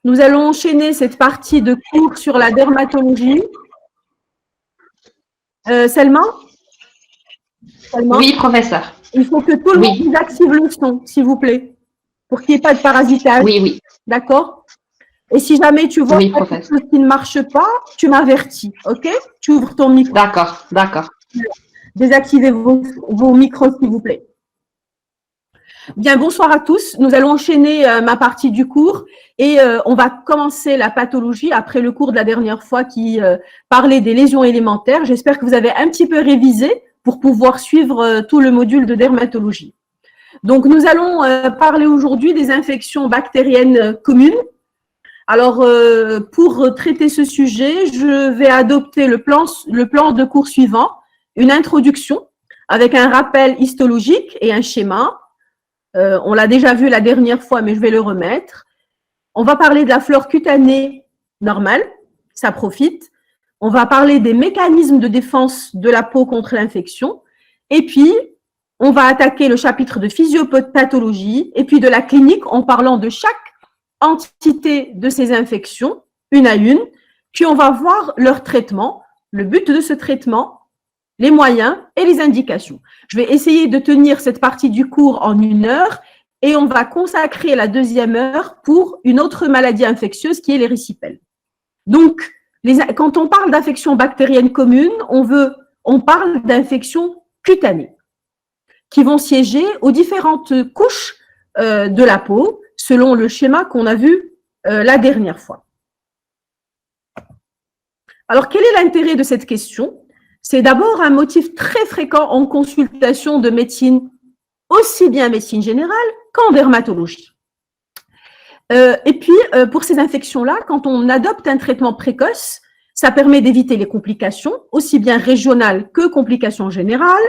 Nous allons enchaîner cette partie de cours sur la dermatologie. Selma? Oui, professeur. Il faut que tout le monde désactive le son, s'il vous plaît, pour qu'il n'y ait pas de parasitage. Oui. D'accord? Et si jamais tu vois quelque chose qui ne marche pas, tu m'avertis, ok? Tu ouvres ton micro. D'accord. Désactivez vos micros, s'il vous plaît. Bien, bonsoir à tous. Nous allons enchaîner ma partie du cours et on va commencer la pathologie après le cours de la dernière fois qui parlait des lésions élémentaires. J'espère que vous avez un petit peu révisé pour pouvoir suivre tout le module de dermatologie. Donc, nous allons parler aujourd'hui des infections bactériennes communes. Alors, pour traiter ce sujet, je vais adopter le plan de cours suivant, une introduction avec un rappel histologique et un schéma. On l'a déjà vu la dernière fois, mais je vais le remettre. On va parler de la flore cutanée normale, ça profite. On va parler des mécanismes de défense de la peau contre l'infection. Et puis, on va attaquer le chapitre de physiopathologie et puis de la clinique en parlant de chaque entité de ces infections, une à une. Puis, on va voir leur traitement, le but de ce traitement, les moyens et les indications. Je vais essayer de tenir cette partie du cours en 1 heure et on va consacrer la 2e heure pour une autre maladie infectieuse qui est l'érysipèle. Donc, quand on parle d'infections bactériennes communes, on parle d'infections cutanées qui vont siéger aux différentes couches de la peau selon le schéma qu'on a vu la dernière fois. Alors, quel est l'intérêt de cette question ? C'est d'abord un motif très fréquent en consultation de médecine, aussi bien médecine générale qu'en dermatologie. Et puis, pour ces infections-là, quand on adopte un traitement précoce, ça permet d'éviter les complications, aussi bien régionales que complications générales.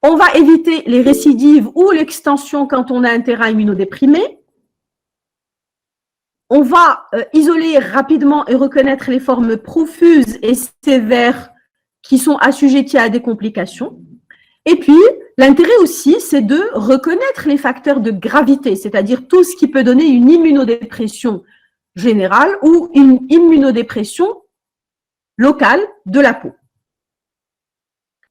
On va éviter les récidives ou l'extension quand on a un terrain immunodéprimé. On va isoler rapidement et reconnaître les formes profuses et sévères qui sont assujettis à des complications. Et puis, l'intérêt aussi, c'est de reconnaître les facteurs de gravité, c'est-à-dire tout ce qui peut donner une immunodépression générale ou une immunodépression locale de la peau.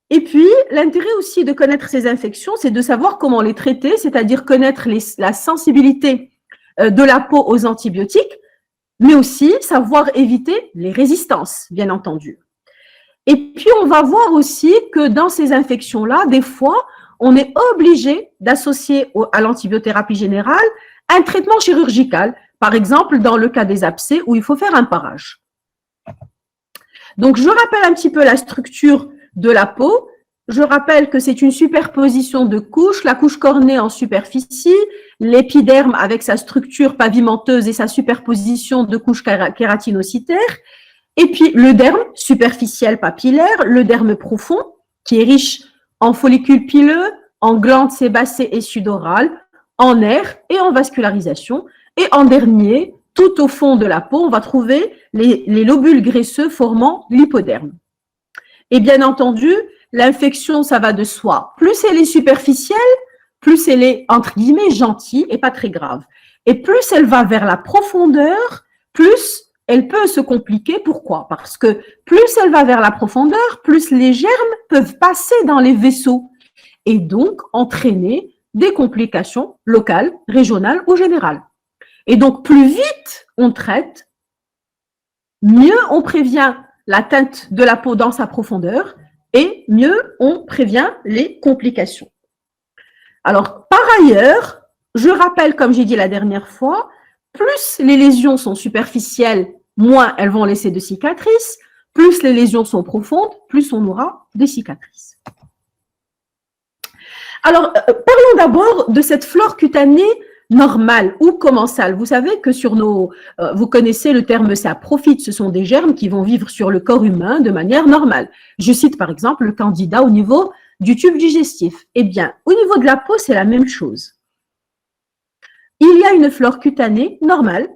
Et puis, l'intérêt aussi de connaître ces infections, c'est de savoir comment les traiter, c'est-à-dire connaître la sensibilité de la peau aux antibiotiques, mais aussi savoir éviter les résistances, bien entendu. Et puis, on va voir aussi que dans ces infections-là, des fois, on est obligé d'associer à l'antibiothérapie générale un traitement chirurgical, par exemple dans le cas des abcès où il faut faire un parage. Donc, je rappelle un petit peu la structure de la peau. Je rappelle que c'est une superposition de couches, la couche cornée en superficie, l'épiderme avec sa structure pavimenteuse et sa superposition de couches kératinocytaires, et puis le derme superficiel papillaire, le derme profond, qui est riche en follicules pileux, en glandes sébacées et sudorales, en nerfs et en vascularisation. Et en dernier, tout au fond de la peau, on va trouver les lobules graisseux formant l'hypoderme. Et bien entendu, l'infection, ça va de soi. Plus elle est superficielle, plus elle est, entre guillemets, gentille et pas très grave. Et plus elle va vers la profondeur, plus elle peut se compliquer. Pourquoi? Parce que plus elle va vers la profondeur, plus les germes peuvent passer dans les vaisseaux et donc entraîner des complications locales, régionales ou générales. Et donc, plus vite on traite, mieux on prévient l'atteinte de la peau dans sa profondeur et mieux on prévient les complications. Alors, par ailleurs, je rappelle, comme j'ai dit la dernière fois, plus les lésions sont superficielles, moins elles vont laisser de cicatrices. Plus les lésions sont profondes, plus on aura des cicatrices. Alors, parlons d'abord de cette flore cutanée normale ou commensale. Vous savez que sur vous connaissez le terme saprophyte, ce sont des germes qui vont vivre sur le corps humain de manière normale. Je cite par exemple le candida au niveau du tube digestif. Eh bien, au niveau de la peau, c'est la même chose. Il y a une flore cutanée normale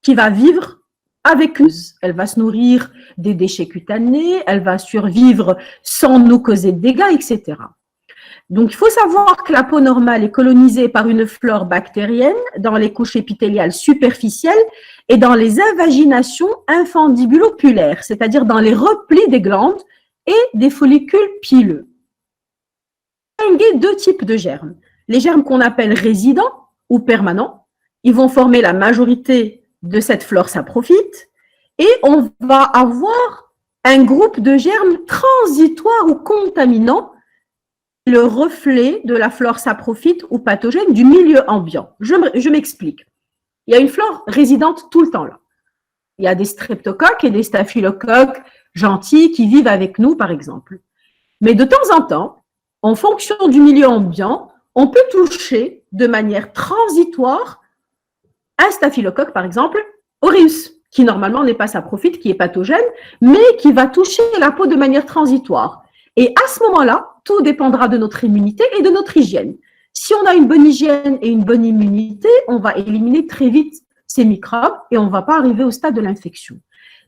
qui va vivre avec nous. Elle va se nourrir des déchets cutanés, elle va survivre sans nous causer de dégâts, etc. Donc, il faut savoir que la peau normale est colonisée par une flore bactérienne dans les couches épithéliales superficielles et dans les invaginations infundibuloculaires, c'est-à-dire dans les replis des glandes et des follicules pileux. Il y a deux types de germes. Les germes qu'on appelle résidents ou permanents, ils vont former la majorité de cette flore saprophyte et on va avoir un groupe de germes transitoires ou contaminants, le reflet de la flore saprophyte ou pathogène du milieu ambiant. Je m'explique. Il y a une flore résidente tout le temps là. Il y a des streptocoques et des staphylocoques gentils qui vivent avec nous, par exemple. Mais de temps en temps, en fonction du milieu ambiant, on peut toucher de manière transitoire un staphylocoque, par exemple, aureus, qui normalement n'est pas saprophyte, qui est pathogène, mais qui va toucher la peau de manière transitoire. Et à ce moment-là, tout dépendra de notre immunité et de notre hygiène. Si on a une bonne hygiène et une bonne immunité, on va éliminer très vite ces microbes et on ne va pas arriver au stade de l'infection.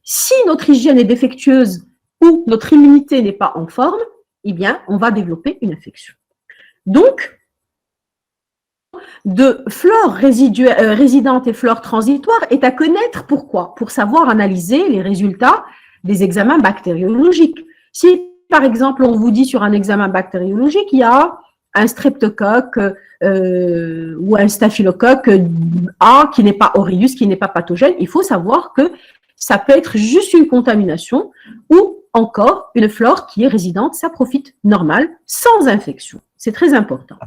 Si notre hygiène est défectueuse ou notre immunité n'est pas en forme, eh bien, on va développer une infection. Donc, de flore résidente et flore transitoire est à connaître. Pourquoi? Pour savoir analyser les résultats des examens bactériologiques. Si, par exemple, on vous dit sur un examen bactériologique, il y a un streptocoque ou un staphylocoque A qui n'est pas aureus, qui n'est pas pathogène, il faut savoir que ça peut être juste une contamination ou encore une flore qui est résidente, saprophyte normale, sans infection. C'est très important.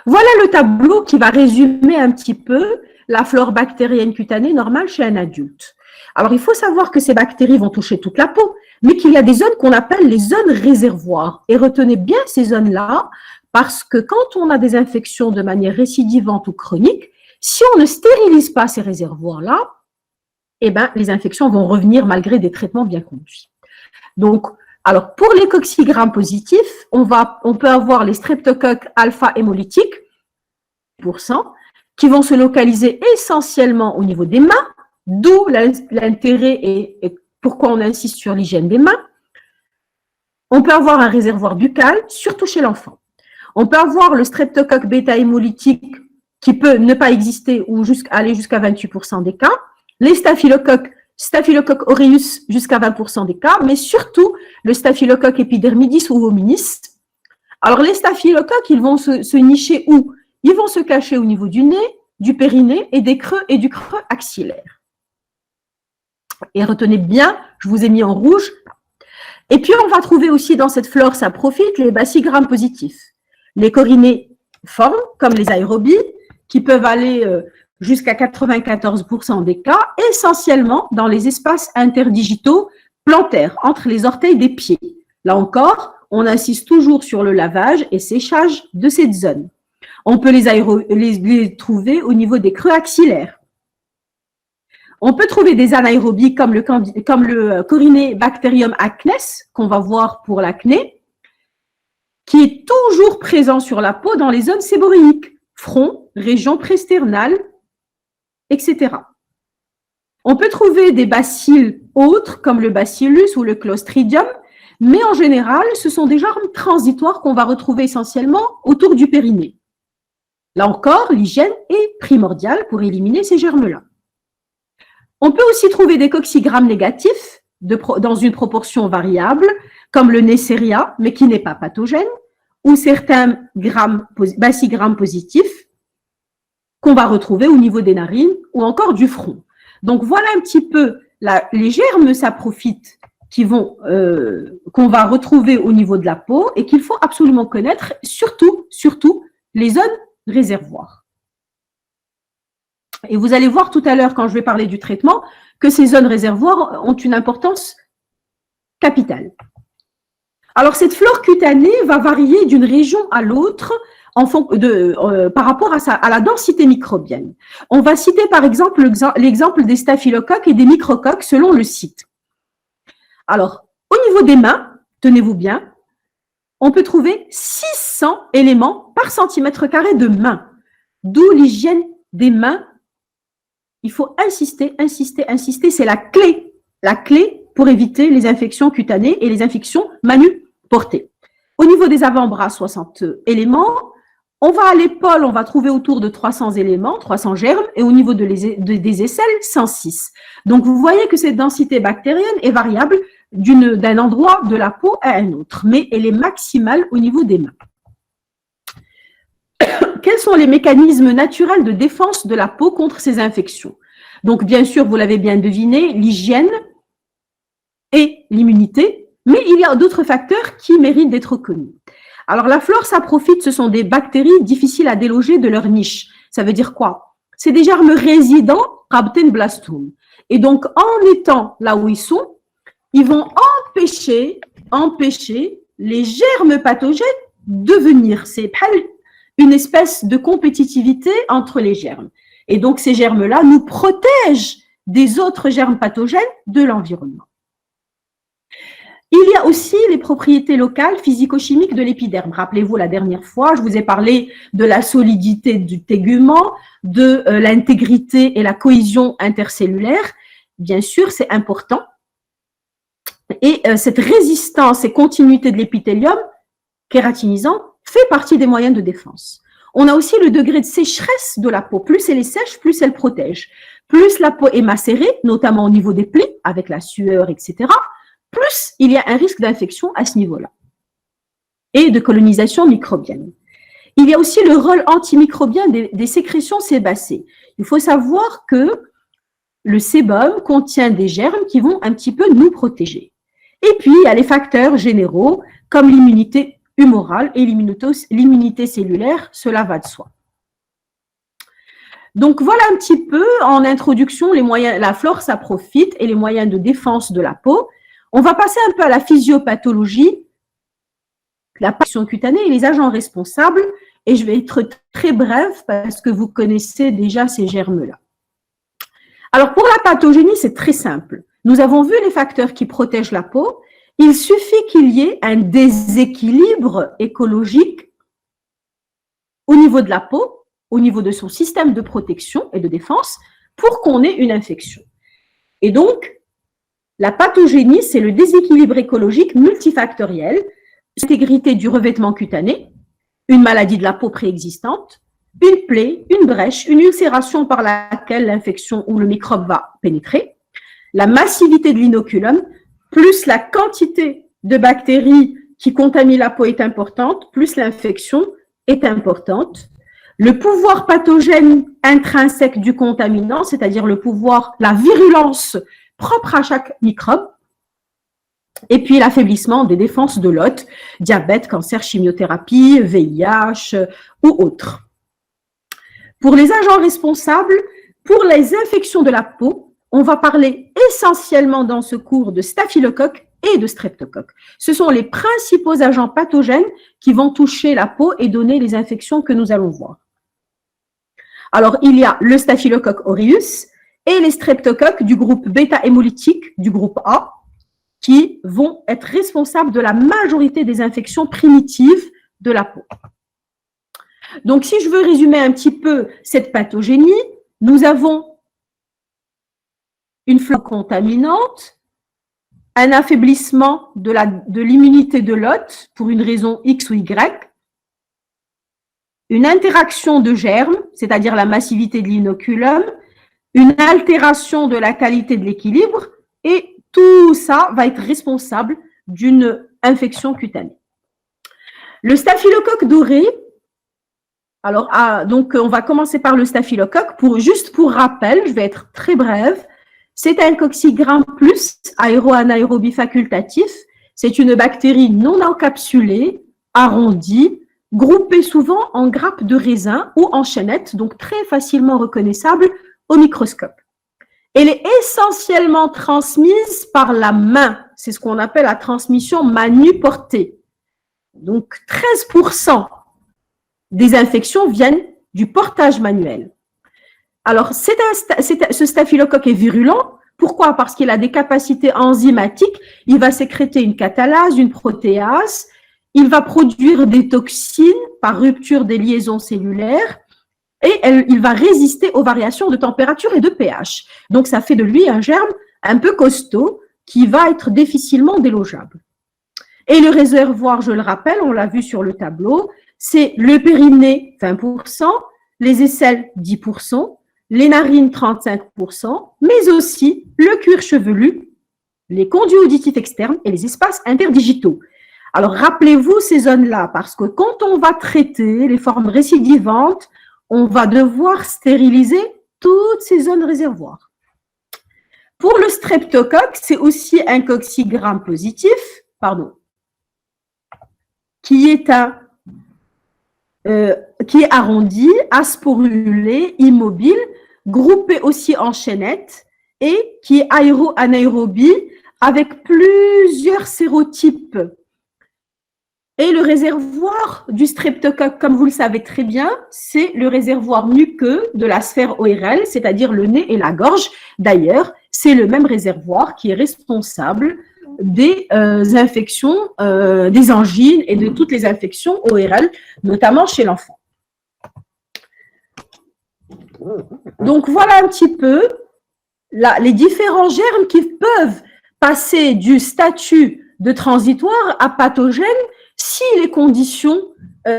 Voilà le tableau qui va résumer un petit peu la flore bactérienne cutanée normale chez un adulte. Alors, il faut savoir que ces bactéries vont toucher toute la peau, mais qu'il y a des zones qu'on appelle les zones réservoirs. Et retenez bien ces zones-là, parce que quand on a des infections de manière récidivante ou chronique, si on ne stérilise pas ces réservoirs-là, eh ben, les infections vont revenir malgré des traitements bien conduits. Donc, alors, pour les coccygrammes positifs, on peut avoir les streptocoques alpha-hémolytiques, qui vont se localiser essentiellement au niveau des mains, d'où l'intérêt et pourquoi on insiste sur l'hygiène des mains. On peut avoir un réservoir buccal, surtout chez l'enfant. On peut avoir le streptocoque bêta-hémolytique qui peut ne pas exister ou aller jusqu'à 28% des cas. Les Staphylocoque aureus jusqu'à 20% des cas, mais surtout le Staphylocoque epidermidis ou hominis. Alors, les staphylocoques, ils vont se nicher où? Ils vont se cacher au niveau du nez, du périnée et des creux et du creux axillaire. Et retenez bien, je vous ai mis en rouge. Et puis, on va trouver aussi dans cette flore saprophyte les bacilligrammes positifs. Les corinéformes, comme les aérobies, qui peuvent aller jusqu'à 94% des cas, essentiellement dans les espaces interdigitaux plantaires, entre les orteils des pieds. Là encore, on insiste toujours sur le lavage et séchage de cette zone. On peut les trouver au niveau des creux axillaires. On peut trouver des anaérobies comme le Corynebacterium acnes, qu'on va voir pour l'acné, qui est toujours présent sur la peau dans les zones séboréiques, front, région presternale, etc. On peut trouver des bacilles autres, comme le bacillus ou le clostridium, mais en général, ce sont des germes transitoires qu'on va retrouver essentiellement autour du périnée. Là encore, l'hygiène est primordiale pour éliminer ces germes-là. On peut aussi trouver des coccygrammes négatifs dans une proportion variable, comme le Neisseria, mais qui n'est pas pathogène, ou certains bacilligrammes positifs qu'on va retrouver au niveau des narines ou encore du front. Donc, voilà un petit peu les germes saprophytes qu'on va retrouver au niveau de la peau et qu'il faut absolument connaître, surtout les zones réservoirs. Et vous allez voir tout à l'heure, quand je vais parler du traitement, que ces zones réservoirs ont une importance capitale. Alors, cette flore cutanée va varier d'une région à l'autre par rapport à la densité microbienne. On va citer par exemple l'exemple des staphylocoques et des microcoques selon le site. Alors, au niveau des mains, tenez-vous bien, on peut trouver 600 éléments par centimètre carré de main, d'où l'hygiène des mains. Il faut insister, c'est la clé pour éviter les infections cutanées et les infections manuportées. Au niveau des avant-bras, 60 éléments. On va à l'épaule, on va trouver autour de 300 éléments, 300 germes, et au niveau des aisselles, 106. Donc, vous voyez que cette densité bactérienne est variable d'un endroit de la peau à un autre, mais elle est maximale au niveau des mains. Quels sont les mécanismes naturels de défense de la peau contre ces infections? Donc, bien sûr, vous l'avez bien deviné, l'hygiène et l'immunité, mais il y a d'autres facteurs qui méritent d'être connus. Alors, la flore saprophyte, ce sont des bactéries difficiles à déloger de leur niche. Ça veut dire quoi? C'est des germes résidents, Rabtenblastum. Et donc, en étant là où ils sont, ils vont empêcher les germes pathogènes de venir. C'est une espèce de compétitivité entre les germes. Et donc, ces germes-là nous protègent des autres germes pathogènes de l'environnement. Il y a aussi les propriétés locales physico-chimiques de l'épiderme. Rappelez-vous, la dernière fois, je vous ai parlé de la solidité du tégument, de l'intégrité et la cohésion intercellulaire. Bien sûr, c'est important. Et cette résistance et continuité de l'épithélium kératinisant fait partie des moyens de défense. On a aussi le degré de sécheresse de la peau. Plus elle est sèche, plus elle protège. Plus la peau est macérée, notamment au niveau des plis, avec la sueur, etc., plus il y a un risque d'infection à ce niveau-là et de colonisation microbienne. Il y a aussi le rôle antimicrobien des sécrétions sébacées. Il faut savoir que le sébum contient des germes qui vont un petit peu nous protéger. Et puis, il y a les facteurs généraux comme l'immunité humorale et l'immunité cellulaire, cela va de soi. Donc, voilà un petit peu en introduction les moyens, la flore saprophyte et les moyens de défense de la peau. On va passer un peu à la physiopathologie, la pathologie cutanée et les agents responsables. Et je vais être très brève parce que vous connaissez déjà ces germes-là. Alors, pour la pathogénie, c'est très simple. Nous avons vu les facteurs qui protègent la peau. Il suffit qu'il y ait un déséquilibre écologique au niveau de la peau, au niveau de son système de protection et de défense, pour qu'on ait une infection. Et donc, la pathogénie, c'est le déséquilibre écologique multifactoriel, l'intégrité du revêtement cutané, une maladie de la peau préexistante, une plaie, une brèche, une ulcération par laquelle l'infection ou le microbe va pénétrer, la massivité de l'inoculum, plus la quantité de bactéries qui contaminent la peau est importante, plus l'infection est importante. Le pouvoir pathogène intrinsèque du contaminant, c'est-à-dire le pouvoir, la virulence propre à chaque microbe, et puis l'affaiblissement des défenses de l'hôte, diabète, cancer, chimiothérapie, VIH ou autres. Pour les agents responsables, pour les infections de la peau, on va parler essentiellement dans ce cours de staphylocoque et de streptocoque. Ce sont les principaux agents pathogènes qui vont toucher la peau et donner les infections que nous allons voir. Alors, il y a le staphylocoque aureus et les streptocoques du groupe bêta-hémolytique, du groupe A, qui vont être responsables de la majorité des infections primitives de la peau. Donc, si je veux résumer un petit peu cette pathogénie, nous avons une flore contaminante, un affaiblissement de l'immunité de l'hôte pour une raison X ou Y, une interaction de germes, c'est-à-dire la massivité de l'inoculum, une altération de la qualité de l'équilibre, et tout ça va être responsable d'une infection cutanée. Le staphylocoque doré, alors donc on va commencer par le staphylocoque, juste pour rappel, je vais être très brève, c'est un coccigramme plus aéro-anaérobie facultatif, c'est une bactérie non encapsulée, arrondie, groupée souvent en grappes de raisin ou en chaînettes, donc très facilement reconnaissable au microscope. Elle est essentiellement transmise par la main. C'est ce qu'on appelle la transmission manu-portée. Donc, 13% des infections viennent du portage manuel. Alors, ce staphylocoque est virulent. Pourquoi? Parce qu'il a des capacités enzymatiques. Il va sécréter une catalase, une protéase. Il va produire des toxines par rupture des liaisons cellulaires. Et il va résister aux variations de température et de pH. Donc, ça fait de lui un germe un peu costaud qui va être difficilement délogeable. Et le réservoir, je le rappelle, on l'a vu sur le tableau, c'est le périnée 20%, les aisselles 10%, les narines 35%, mais aussi le cuir chevelu, les conduits auditifs externes et les espaces interdigitaux. Alors, rappelez-vous ces zones-là, parce que quand on va traiter les formes récidivantes, on va devoir stériliser toutes ces zones réservoirs. Pour le streptocoque, c'est aussi un coccygramme positif, qui est arrondi, asporulé, immobile, groupé aussi en chaînettes et qui est aéro-anaérobie avec plusieurs sérotypes. Et le réservoir du streptocoque, comme vous le savez très bien, c'est le réservoir muqueux de la sphère ORL, c'est-à-dire le nez et la gorge. D'ailleurs, c'est le même réservoir qui est responsable des infections, des angines et de toutes les infections ORL, notamment chez l'enfant. Donc, voilà un petit peu les différents germes qui peuvent passer du statut de transitoire à pathogène si les conditions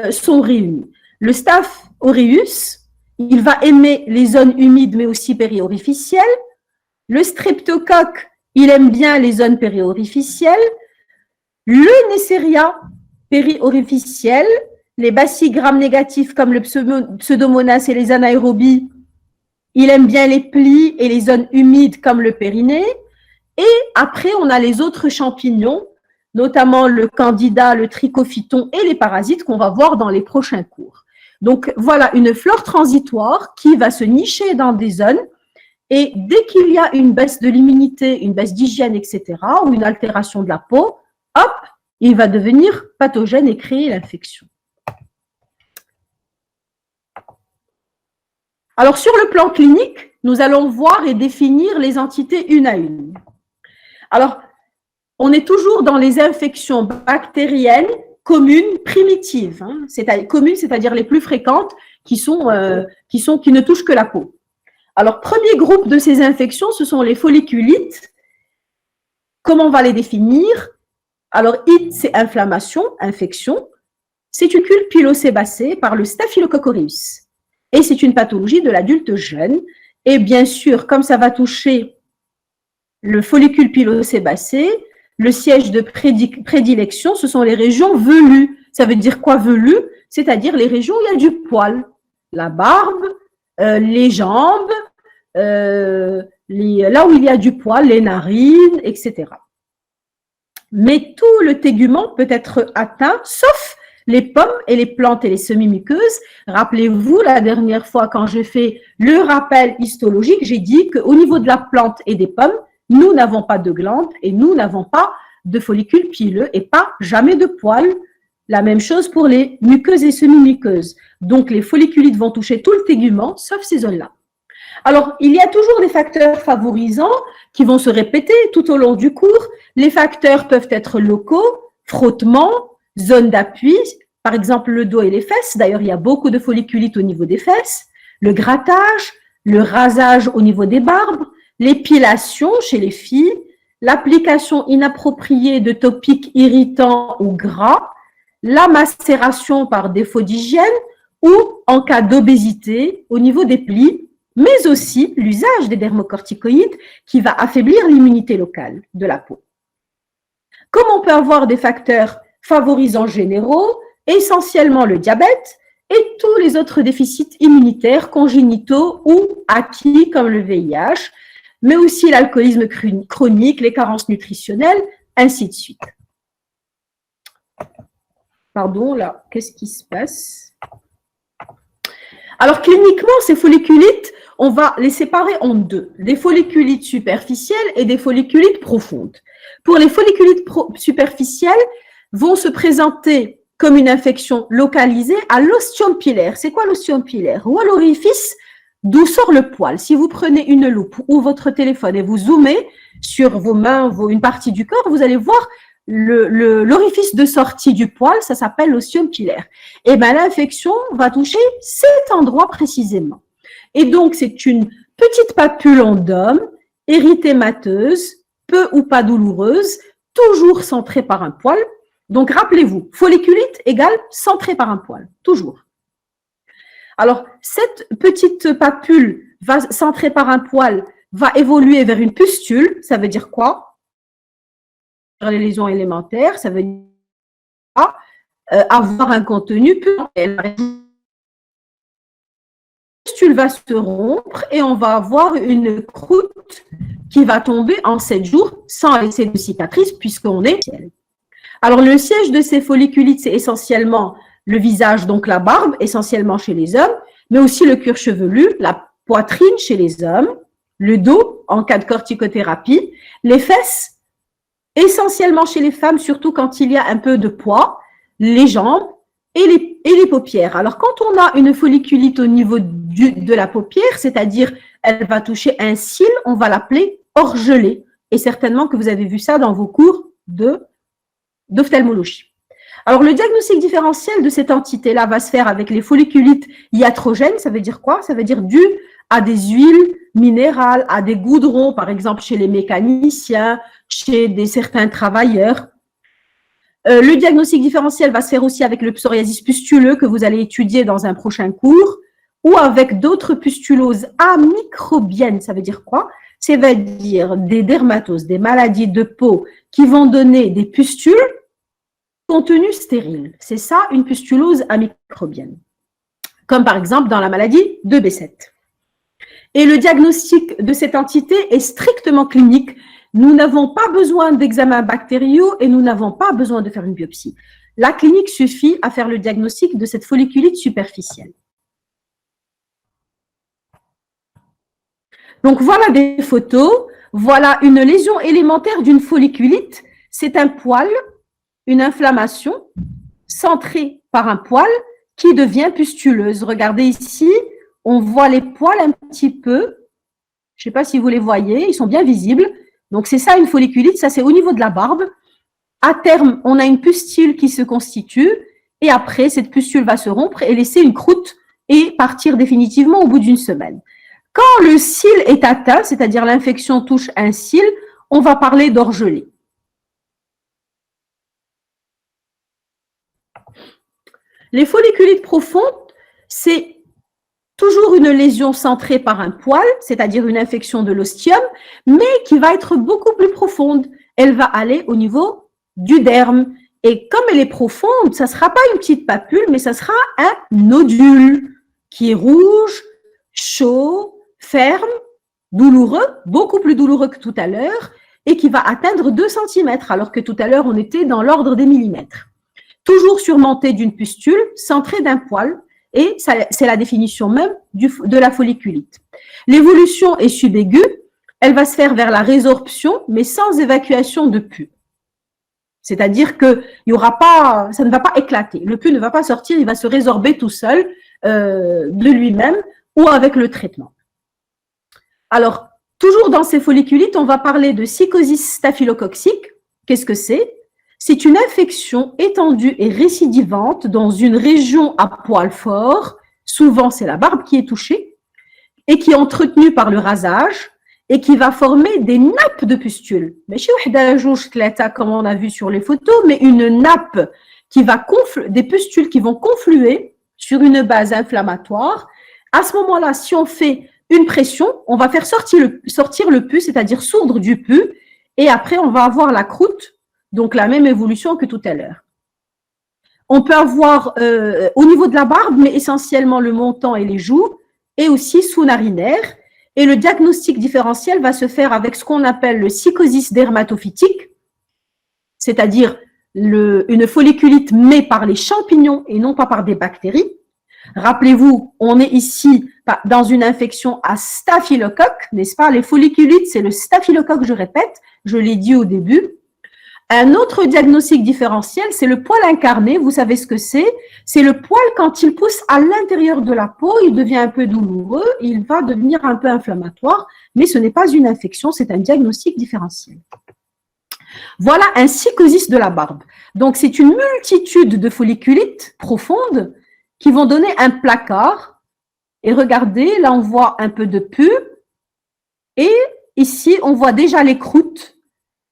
sont réunies. Le Staph aureus, il va aimer les zones humides mais aussi périorificielles. Le streptocoque, il aime bien les zones périorificielles. Le Neisseria périorificiel, les bacilles négatifs comme le pseudomonas et les anaérobies, il aime bien les plis et les zones humides comme le périnée. Et après, on a les autres champignons, notamment le candida, le trichophyton et les parasites qu'on va voir dans les prochains cours. Donc, voilà une flore transitoire qui va se nicher dans des zones et dès qu'il y a une baisse de l'immunité, une baisse d'hygiène, etc., ou une altération de la peau, hop, il va devenir pathogène et créer l'infection. Alors, sur le plan clinique, nous allons voir et définir les entités une à une. Alors, on est toujours dans les infections bactériennes communes, primitives, c'est-à-dire les plus fréquentes, qui ne touchent que la peau. Alors, premier groupe de ces infections, ce sont les folliculites. Comment on va les définir? Alors, it, c'est inflammation, infection. Sétucule pilosébacée par le Staphylococcus aureus. Et c'est une pathologie de l'adulte jeune. Et bien sûr, comme ça va toucher le follicule pilosébacé, le siège de prédilection, ce sont les régions velues. Ça veut dire quoi velu? C'est-à-dire les régions où il y a du poil. La barbe, les jambes, là où il y a du poil, les narines, etc. Mais tout le tégument peut être atteint, sauf les pommes et les plantes et les semi-muqueuses. Rappelez-vous, la dernière fois, quand j'ai fait le rappel histologique, j'ai dit qu'au niveau de la plante et des pommes, nous n'avons pas de glandes et nous n'avons pas de follicules pileux et pas jamais de poils. La même chose pour les muqueuses et semi-muqueuses. Donc, les folliculites vont toucher tout le tégument, sauf ces zones-là. Alors, il y a toujours des facteurs favorisants qui vont se répéter tout au long du cours. Les facteurs peuvent être locaux, frottement, zone d'appui, par exemple le dos et les fesses. D'ailleurs, il y a beaucoup de folliculites au niveau des fesses. Le grattage, le rasage au niveau des barbes, l'épilation chez les filles, l'application inappropriée de topiques irritants ou gras, la macération par défaut d'hygiène ou en cas d'obésité au niveau des plis, mais aussi l'usage des dermocorticoïdes qui va affaiblir l'immunité locale de la peau. Comme on peut avoir des facteurs favorisants généraux, essentiellement le diabète et tous les autres déficits immunitaires congénitaux ou acquis comme le VIH, mais aussi l'alcoolisme chronique, les carences nutritionnelles, ainsi de suite. Pardon, là, qu'est-ce qui se passe? Alors, cliniquement, ces folliculites, on va les séparer en deux. Des folliculites superficielles et des folliculites profondes. Pour les folliculites superficielles, vont se présenter comme une infection localisée à l'ostium pilaire. C'est quoi l'ostium pilaire? Ou à l'orifice d'où sort le poil. Si vous prenez une loupe ou votre téléphone et vous zoomez sur vos mains, une partie du corps, vous allez voir l'orifice de sortie du poil, ça s'appelle l'ostium pilaire. Et bien, l'infection va toucher cet endroit précisément. Et donc, c'est une petite papule en dôme, érythémateuse, peu ou pas douloureuse, toujours centrée par un poil. Donc, rappelez-vous, folliculite égale centré par un poil, toujours. Alors, cette petite papule centrée par un poil va évoluer vers une pustule. Ça veut dire quoi? Les lésions élémentaires, ça veut dire avoir un contenu pluriel. La pustule va se rompre et on va avoir une croûte qui va tomber en 7 jours sans laisser de cicatrice puisqu'on est ciel. Alors, le siège de ces folliculites, c'est essentiellement le visage, donc la barbe, essentiellement chez les hommes, mais aussi le cuir chevelu, la poitrine chez les hommes, le dos en cas de corticothérapie, les fesses, essentiellement chez les femmes, surtout quand il y a un peu de poids, les jambes et les paupières. Alors, quand on a une folliculite au niveau de la paupière, c'est-à-dire elle va toucher un cil, on va l'appeler orgelée. Et certainement que vous avez vu ça dans vos cours d'ophtalmologie. Alors, le diagnostic différentiel de cette entité-là va se faire avec les folliculites iatrogènes. Ça veut dire quoi? Ça veut dire dû à des huiles minérales, à des goudrons, par exemple chez les mécaniciens, chez certains travailleurs. Le diagnostic différentiel va se faire aussi avec le psoriasis pustuleux que vous allez étudier dans un prochain cours ou avec d'autres pustuloses amicrobiennes. Ça veut dire quoi? Ça veut dire des dermatoses, des maladies de peau qui vont donner des pustules contenu stérile. C'est ça, une pustulose amicrobienne. Comme par exemple dans la maladie de Behçet. Et le diagnostic de cette entité est strictement clinique. Nous n'avons pas besoin d'examens bactériaux et nous n'avons pas besoin de faire une biopsie. La clinique suffit à faire le diagnostic de cette folliculite superficielle. Donc voilà des photos. Voilà une lésion élémentaire d'une folliculite. C'est un poil, une inflammation centrée par un poil qui devient pustuleuse. Regardez ici, on voit les poils un petit peu. Je ne sais pas si vous les voyez, ils sont bien visibles. Donc, c'est ça une folliculite, ça c'est au niveau de la barbe. À terme, on a une pustule qui se constitue et après, cette pustule va se rompre et laisser une croûte et partir définitivement au bout d'une semaine. Quand le cil est atteint, c'est-à-dire l'infection touche un cil, on va parler d'orgelée. Les folliculites profondes, c'est toujours une lésion centrée par un poil, c'est-à-dire une infection de l'ostium, mais qui va être beaucoup plus profonde. Elle va aller au niveau du derme. Et comme elle est profonde, ça ne sera pas une petite papule, mais ça sera un nodule qui est rouge, chaud, ferme, douloureux, beaucoup plus douloureux que tout à l'heure, et qui va atteindre 2 cm, alors que tout à l'heure, on était dans l'ordre des millimètres. Toujours surmonté d'une pustule, centrée d'un poil, et c'est la définition même de la folliculite. L'évolution est subaiguë, elle va se faire vers la résorption, mais sans évacuation de pus. C'est-à-dire que ça ne va pas éclater. Le pus ne va pas sortir, il va se résorber tout seul de lui-même ou avec le traitement. Alors, toujours dans ces folliculites, on va parler de psychosis staphylococcique. Qu'est-ce que c'est? C'est une infection étendue et récidivante dans une région à poils forts. Souvent, c'est la barbe qui est touchée et qui est entretenue par le rasage et qui va former des nappes de pustules. Mais chez comme on a vu sur les photos, mais une nappe qui va des pustules qui vont confluer sur une base inflammatoire. À ce moment-là, si on fait une pression, on va faire sortir le pus, c'est-à-dire sourdre du pus, et après, on va avoir la croûte. Donc, la même évolution que tout à l'heure. On peut avoir au niveau de la barbe, mais essentiellement le menton et les joues, et aussi sous-narinaire. Et le diagnostic différentiel va se faire avec ce qu'on appelle le psychosis dermatophytique, c'est-à-dire une folliculite mais par les champignons et non pas par des bactéries. Rappelez-vous, on est ici dans une infection à staphylocoque, n'est-ce pas? Les folliculites, c'est le staphylocoque, je répète, je l'ai dit au début. Un autre diagnostic différentiel, c'est le poil incarné. Vous savez ce que c'est? C'est le poil quand il pousse à l'intérieur de la peau, il devient un peu douloureux, il va devenir un peu inflammatoire, mais ce n'est pas une infection, c'est un diagnostic différentiel. Voilà un psychosis de la barbe. Donc, c'est une multitude de folliculites profondes qui vont donner un placard. Et regardez, là, on voit un peu de pus. Et ici, on voit déjà les croûtes.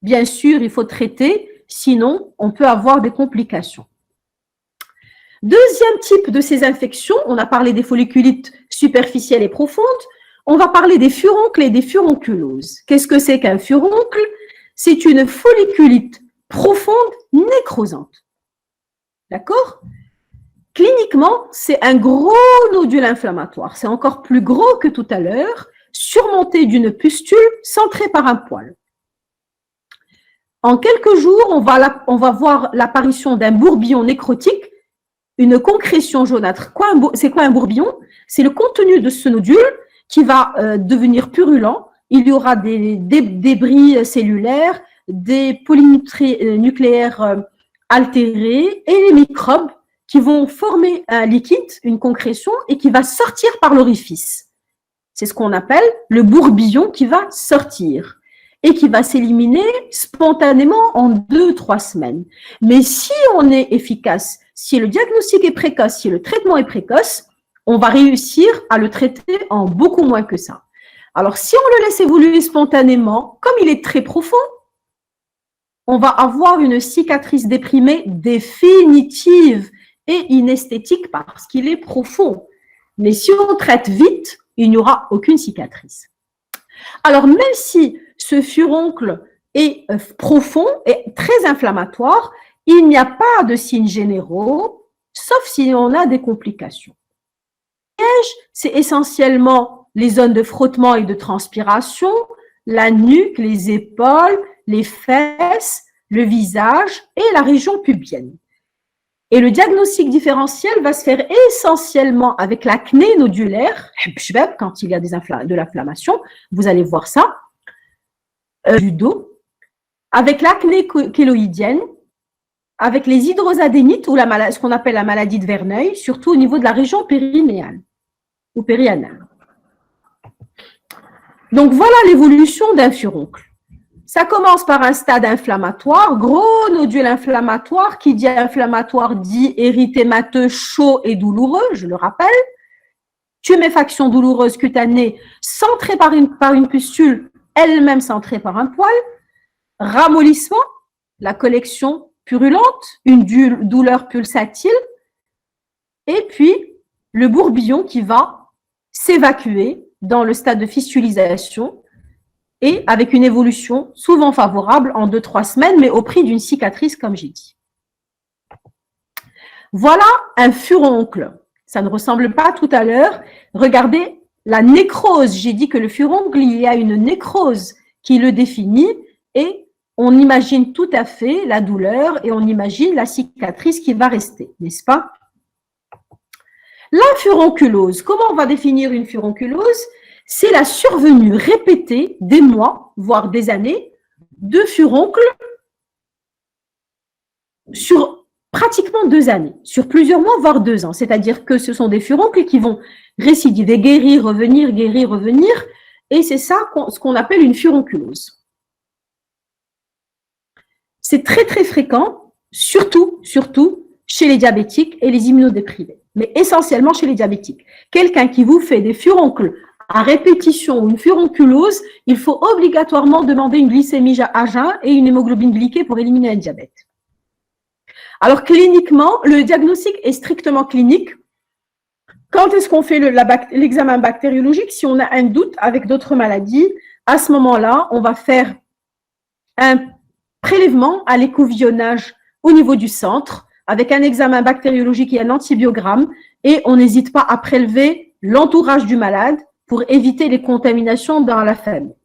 Bien sûr, il faut traiter. sinon on peut avoir des complications. Deuxième type de ces infections, on a parlé des folliculites superficielles et profondes, on va parler des furoncles et des furonculoses. Qu'est-ce que c'est qu'un furoncle? C'est une folliculite profonde nécrosante. D'accord? Cliniquement, c'est un gros nodule inflammatoire. C'est encore plus gros que tout à l'heure, surmonté d'une pustule centrée par un poil. En quelques jours, on va voir l'apparition d'un bourbillon nécrotique, une concrétion jaunâtre. C'est quoi un bourbillon? C'est le contenu de ce nodule qui va devenir purulent. Il y aura des débris cellulaires, des polynucléaires altérés et les microbes qui vont former un liquide, une concrétion, et qui va sortir par l'orifice. C'est ce qu'on appelle le bourbillon qui va sortir et qui va s'éliminer spontanément en 2-3 semaines. Mais si on est efficace, si le diagnostic est précoce, si le traitement est précoce, on va réussir à le traiter en beaucoup moins que ça. Alors, si on le laisse évoluer spontanément, comme il est très profond, on va avoir une cicatrice déprimée définitive et inesthétique parce qu'il est profond. Mais si on traite vite, il n'y aura aucune cicatrice. Alors, même si ce furoncle est profond et très inflammatoire, il n'y a pas de signes généraux, sauf si on a des complications. C'est essentiellement les zones de frottement et de transpiration, la nuque, les épaules, les fesses, le visage et la région pubienne. Et le diagnostic différentiel va se faire essentiellement avec l'acné nodulaire, quand il y a de l'inflammation, vous allez voir ça, du dos, avec l'acné kéloïdienne, avec les hydrosadénites ou ce qu'on appelle la maladie de Verneuil, surtout au niveau de la région périnéale ou périanale. Donc voilà l'évolution d'un furoncle. Ça commence par un stade inflammatoire, gros nodule inflammatoire, qui dit inflammatoire dit érythémateux, chaud et douloureux, je le rappelle. Tuméfaction douloureuse cutanée centrée par une pustule, elle-même centrée par un poil. Ramollissement, la collection purulente, une douleur pulsatile. Et puis, le bourbillon qui va s'évacuer dans le stade de fistulisation et avec une évolution souvent favorable en 2-3 semaines, mais au prix d'une cicatrice, comme j'ai dit. Voilà un furoncle. Ça ne ressemble pas à tout à l'heure. Regardez la nécrose. J'ai dit que le furoncle, il y a une nécrose qui le définit et on imagine tout à fait la douleur et on imagine la cicatrice qui va rester, n'est-ce pas? La furonculose. Comment on va définir une furonculose? C'est la survenue répétée des mois, voire des années, de furoncles sur pratiquement 2 années, sur plusieurs mois, voire 2 ans. C'est-à-dire que ce sont des furoncles qui vont récidiver, guérir, revenir, et c'est ça ce qu'on appelle une furonculose. C'est très, très fréquent, surtout chez les diabétiques et les immunodéprimés, mais essentiellement chez les diabétiques. Quelqu'un qui vous fait des furoncles à répétition ou une furonculose, il faut obligatoirement demander une glycémie à jeun et une hémoglobine glyquée pour éliminer un diabète. Alors, cliniquement, le diagnostic est strictement clinique. Quand est-ce qu'on fait l'examen bactériologique? Si on a un doute avec d'autres maladies, à ce moment-là, on va faire un prélèvement à l'écouvillonnage au niveau du centre avec un examen bactériologique et un antibiogramme et on n'hésite pas à prélever l'entourage du malade pour éviter les contaminations dans la famille.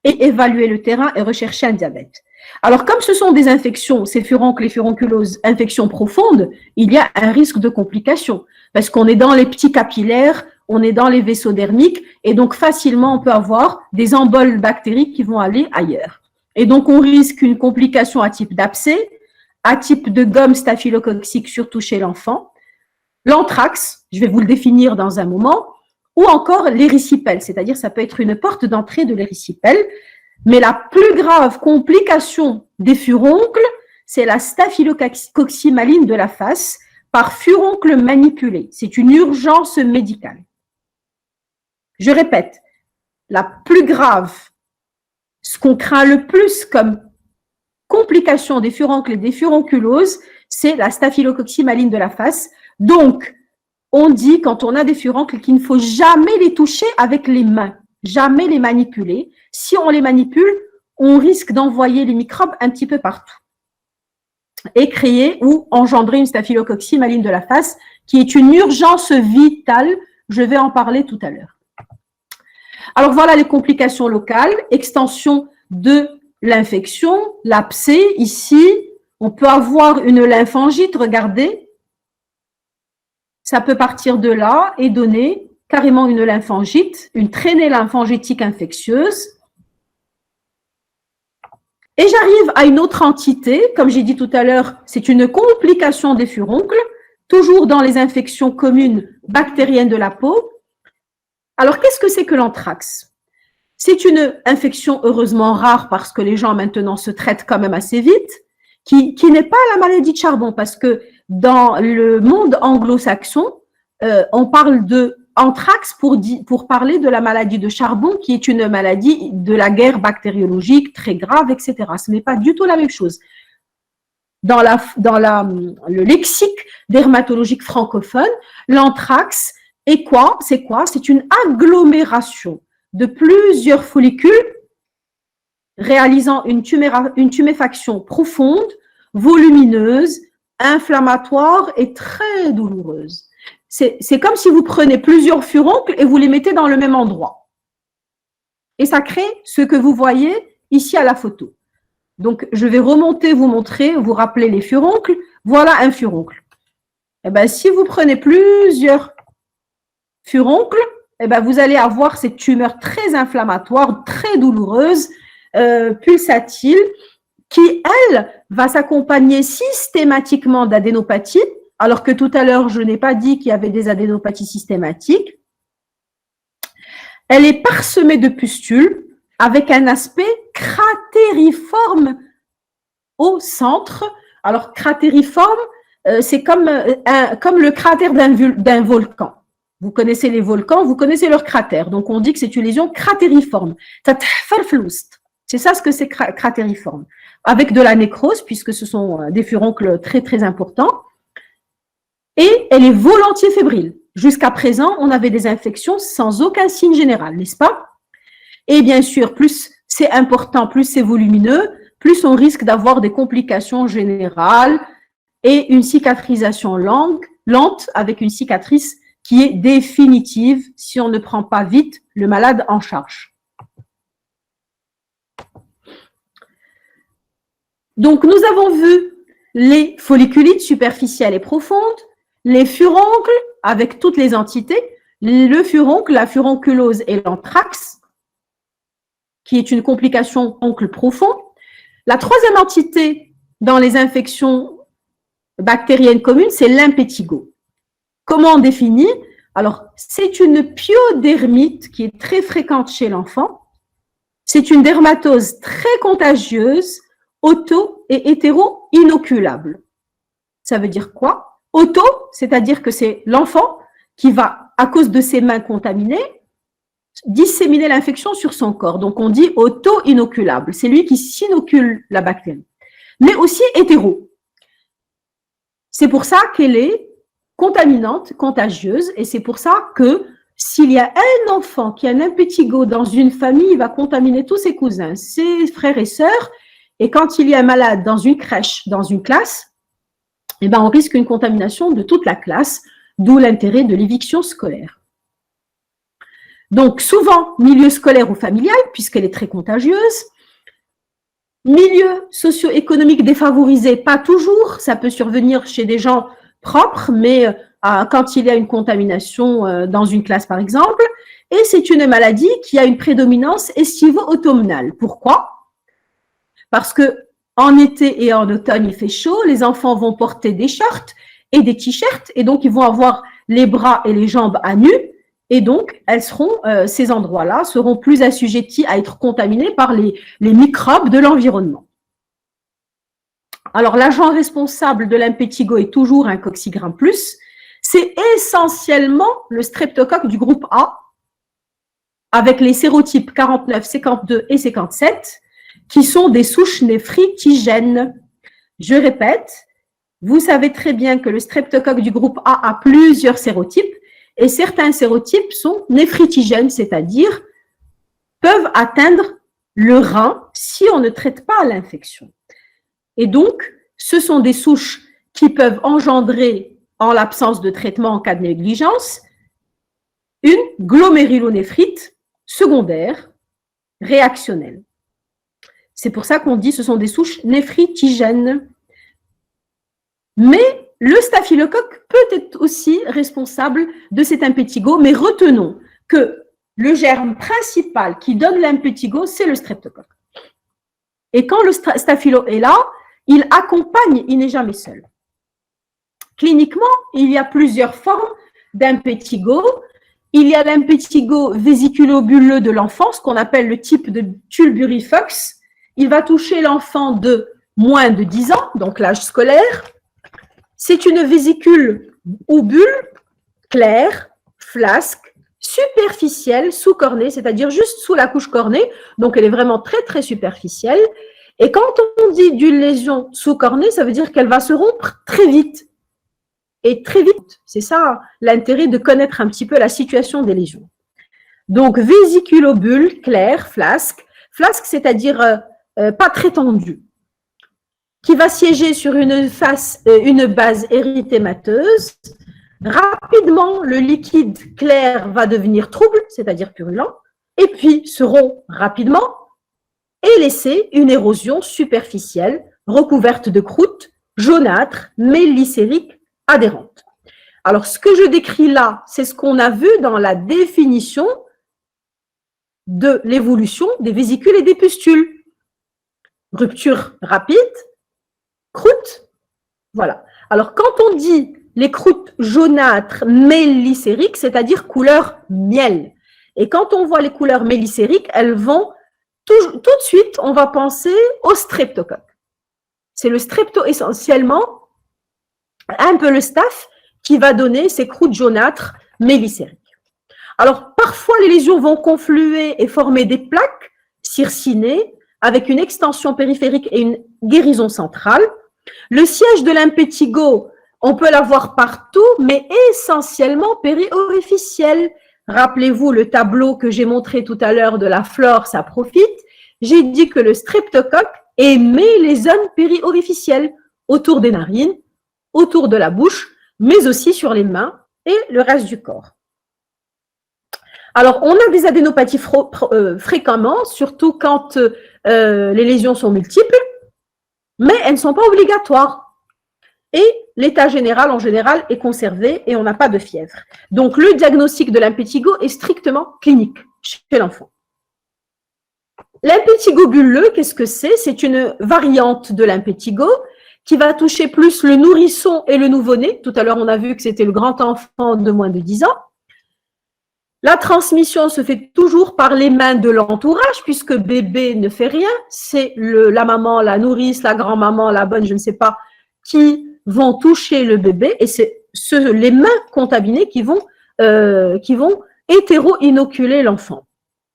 Et évaluer le terrain et rechercher un diabète. Alors, comme ce sont des infections, ces furoncles et furonculoses, infections profondes, il y a un risque de complications parce qu'on est dans les petits capillaires, on est dans les vaisseaux dermiques et donc facilement on peut avoir des emboles bactériques qui vont aller ailleurs. Et donc, on risque une complication à type d'abcès, à type de gomme staphylococcique, surtout chez l'enfant, l'anthrax, je vais vous le définir dans un moment, ou encore l'érysipèle, c'est-à-dire ça peut être une porte d'entrée de l'érysipèle, mais la plus grave complication des furoncles, c'est la staphylococcimaline de la face par furoncle manipulé. C'est une urgence médicale. Je répète, la plus grave, ce qu'on craint le plus comme complication des furoncles et des furonculoses, c'est la staphylococcie maligne de la face. Donc, on dit, quand on a des furoncles, qu'il ne faut jamais les toucher avec les mains, jamais les manipuler. Si on les manipule, on risque d'envoyer les microbes un petit peu partout et créer ou engendrer une staphylococcie maligne de la face, qui est une urgence vitale. Je vais en parler tout à l'heure. Alors, voilà les complications locales, extension de l'infection, l'abcès. Ici, on peut avoir une lymphangite, regardez. Ça peut partir de là et donner carrément une lymphangite, une traînée lymphangétique infectieuse. Et j'arrive à une autre entité, comme j'ai dit tout à l'heure, c'est une complication des furoncles, toujours dans les infections communes bactériennes de la peau. Alors, qu'est-ce que c'est que l'anthrax? C'est une infection heureusement rare parce que les gens maintenant se traitent quand même assez vite, qui n'est pas la maladie de Charbon, parce que dans le monde anglo-saxon, on parle de anthrax pour parler de la maladie de Charbon, qui est une maladie de la guerre bactériologique très grave, etc. Ce n'est pas du tout la même chose. Dans le lexique dermatologique francophone, l'anthrax est quoi? C'est quoi? C'est une agglomération de plusieurs follicules réalisant une tuméfaction profonde, volumineuse, inflammatoire et très douloureuse. C'est comme si vous prenez plusieurs furoncles et vous les mettez dans le même endroit. Et ça crée ce que vous voyez ici à la photo. Donc, je vais remonter, vous montrer, vous rappeler les furoncles. Voilà un furoncle. Eh bien, si vous prenez plusieurs furoncles, eh bien, vous allez avoir cette tumeur très inflammatoire, très douloureuse, pulsatile, qui, elle, va s'accompagner systématiquement d'adénopathie, alors que tout à l'heure, je n'ai pas dit qu'il y avait des adénopathies systématiques. Elle est parsemée de pustules avec un aspect cratériforme au centre. Alors, cratériforme, c'est comme le cratère d'un volcan. Vous connaissez les volcans, vous connaissez leurs cratères. Donc, on dit que c'est une lésion cratériforme. C'est ça ce que c'est cratériforme. Avec de la nécrose, puisque ce sont des furoncles très, très importants. Et elle est volontiers fébrile. Jusqu'à présent, on avait des infections sans aucun signe général, n'est-ce pas? Et bien sûr, plus c'est important, plus c'est volumineux, plus on risque d'avoir des complications générales et une cicatrisation lente avec une cicatrice qui est définitive si on ne prend pas vite le malade en charge. Donc, nous avons vu les folliculites superficielles et profondes, les furoncles avec toutes les entités, le furoncle, la furonculose et l'anthrax, qui est une complication oncle profond. La troisième entité dans les infections bactériennes communes, c'est l'impétigo. Comment on définit? Alors, c'est une pyodermite qui est très fréquente chez l'enfant. C'est une dermatose très contagieuse, auto- et hétéro-inoculable. Ça veut dire quoi? Auto, c'est-à-dire que c'est l'enfant qui va, à cause de ses mains contaminées, disséminer l'infection sur son corps. Donc, on dit auto-inoculable. C'est lui qui s'inocule la bactérie. Mais aussi hétéro. C'est pour ça qu'elle est contaminante, contagieuse, et c'est pour ça que s'il y a un enfant qui a un impétigo dans une famille, il va contaminer tous ses cousins, ses frères et sœurs, et quand il y a un malade dans une crèche, dans une classe, eh ben on risque une contamination de toute la classe, d'où l'intérêt de l'éviction scolaire. Donc, souvent, milieu scolaire ou familial, puisqu'elle est très contagieuse. Milieu socio-économique défavorisé, pas toujours. Ça peut survenir chez des gens propres, mais quand il y a une contamination dans une classe, par exemple. Et c'est une maladie qui a une prédominance estivo-automnale. Pourquoi? Parce que en été et en automne, il fait chaud. Les enfants vont porter des shorts et des t-shirts. Et donc, ils vont avoir les bras et les jambes à nu. Et donc, ces endroits-là seront plus assujettis à être contaminés par les microbes de l'environnement. Alors, l'agent responsable de l'impétigo est toujours un coccigram plus. C'est essentiellement le streptocoque du groupe A, avec les sérotypes 49, 52 et 57. qui sont des souches néphritigènes. Je répète, vous savez très bien que le streptocoque du groupe A a plusieurs sérotypes et certains sérotypes sont néphritigènes, c'est-à-dire peuvent atteindre le rein si on ne traite pas l'infection. Et donc, ce sont des souches qui peuvent engendrer, en l'absence de traitement en cas de négligence, une glomérulonéphrite secondaire réactionnelle. C'est pour ça qu'on dit que ce sont des souches néphritigènes. Mais le staphylocoque peut être aussi responsable de cet impétigo, mais retenons que le germe principal qui donne l'impétigo, c'est le streptocoque. Et quand le staphylo est là, il accompagne, il n'est jamais seul. Cliniquement, il y a plusieurs formes d'impétigo. Il y a l'impétigo vésiculo-bulleux de l'enfant, ce qu'on appelle le type de Tulbury-Fox. Il va toucher l'enfant de moins de 10 ans, donc l'âge scolaire. C'est une vésicule ou bulle claire, flasque, superficielle, sous-cornée, c'est-à-dire juste sous la couche cornée. Donc, elle est vraiment très, très superficielle. Et quand on dit d'une lésion sous-cornée, ça veut dire qu'elle va se rompre très vite. Et très vite, c'est ça l'intérêt de connaître un petit peu la situation des lésions. Donc, vésiculobulle claire, flasque. Flasque, c'est-à-dire pas très tendue, qui va siéger sur une base érythémateuse. Rapidement, le liquide clair va devenir trouble, c'est-à-dire purulent, et puis se rompt rapidement et laisser une érosion superficielle recouverte de croûte jaunâtre, mais lycérique adhérente. Alors, ce que je décris là, c'est ce qu'on a vu dans la définition de l'évolution des vésicules et des pustules. Rupture rapide, croûte, voilà. Alors, quand on dit les croûtes jaunâtres mélicériques, c'est-à-dire couleur miel. Et quand on voit les couleurs mélicériques, elles vont tout de suite, on va penser au streptocoque. C'est le strepto essentiellement, un peu le staph, qui va donner ces croûtes jaunâtres mélicériques. Alors, parfois, les lésions vont confluer et former des plaques circinées avec une extension périphérique et une guérison centrale. Le siège de l'impétigo, on peut l'avoir partout, mais essentiellement périorificiel. Rappelez-vous le tableau que j'ai montré tout à l'heure de la flore saprophyte. J'ai dit que le streptocoque aimait les zones périorificielles, autour des narines, autour de la bouche, mais aussi sur les mains et le reste du corps. Alors, on a des adénopathies fréquemment, surtout quand les lésions sont multiples, mais elles ne sont pas obligatoires. Et l'état général, en général, est conservé et on n'a pas de fièvre. Donc, le diagnostic de l'impétigo est strictement clinique chez l'enfant. L'impétigo bulleux, qu'est-ce que c'est? C'est une variante de l'impétigo qui va toucher plus le nourrisson et le nouveau-né. Tout à l'heure, on a vu que c'était le grand enfant de moins de 10 ans. La transmission se fait toujours par les mains de l'entourage, puisque bébé ne fait rien. C'est la maman, la nourrice, la grand-maman, la bonne, je ne sais pas, qui vont toucher le bébé. Et c'est les mains contaminées qui vont hétéro-inoculer l'enfant.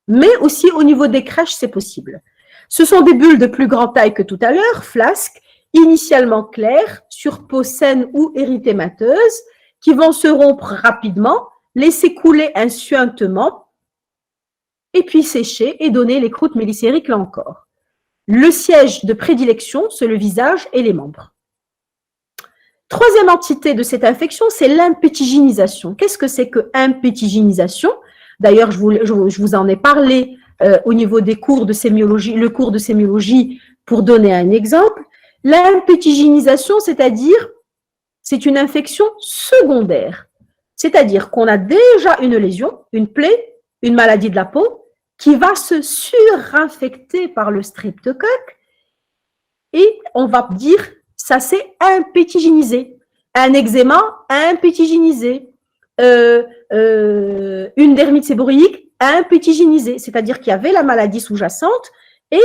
Mais aussi au niveau des crèches, c'est possible. Ce sont des bulles de plus grande taille que tout à l'heure, flasques, initialement claires, sur peau saine ou érythémateuse, qui vont se rompre rapidement, laisser couler un suintement, et puis sécher et donner les croûtes mélicériques là encore. Le siège de prédilection, c'est le visage et les membres. Troisième entité de cette infection, c'est l'impétiginisation. Qu'est-ce que c'est que impétiginisation? D'ailleurs, je vous en ai parlé au niveau des cours de sémiologie, le cours de sémiologie, pour donner un exemple. L'impétiginisation, c'est-à-dire, c'est une infection secondaire. C'est-à-dire qu'on a déjà une lésion, une plaie, une maladie de la peau, qui va se surinfecter par le streptocoque et on va dire ça s'est impétiginisé. Un eczéma impétiginisé. Une dermite séborrhéique impétiginisée, c'est-à-dire qu'il y avait la maladie sous-jacente et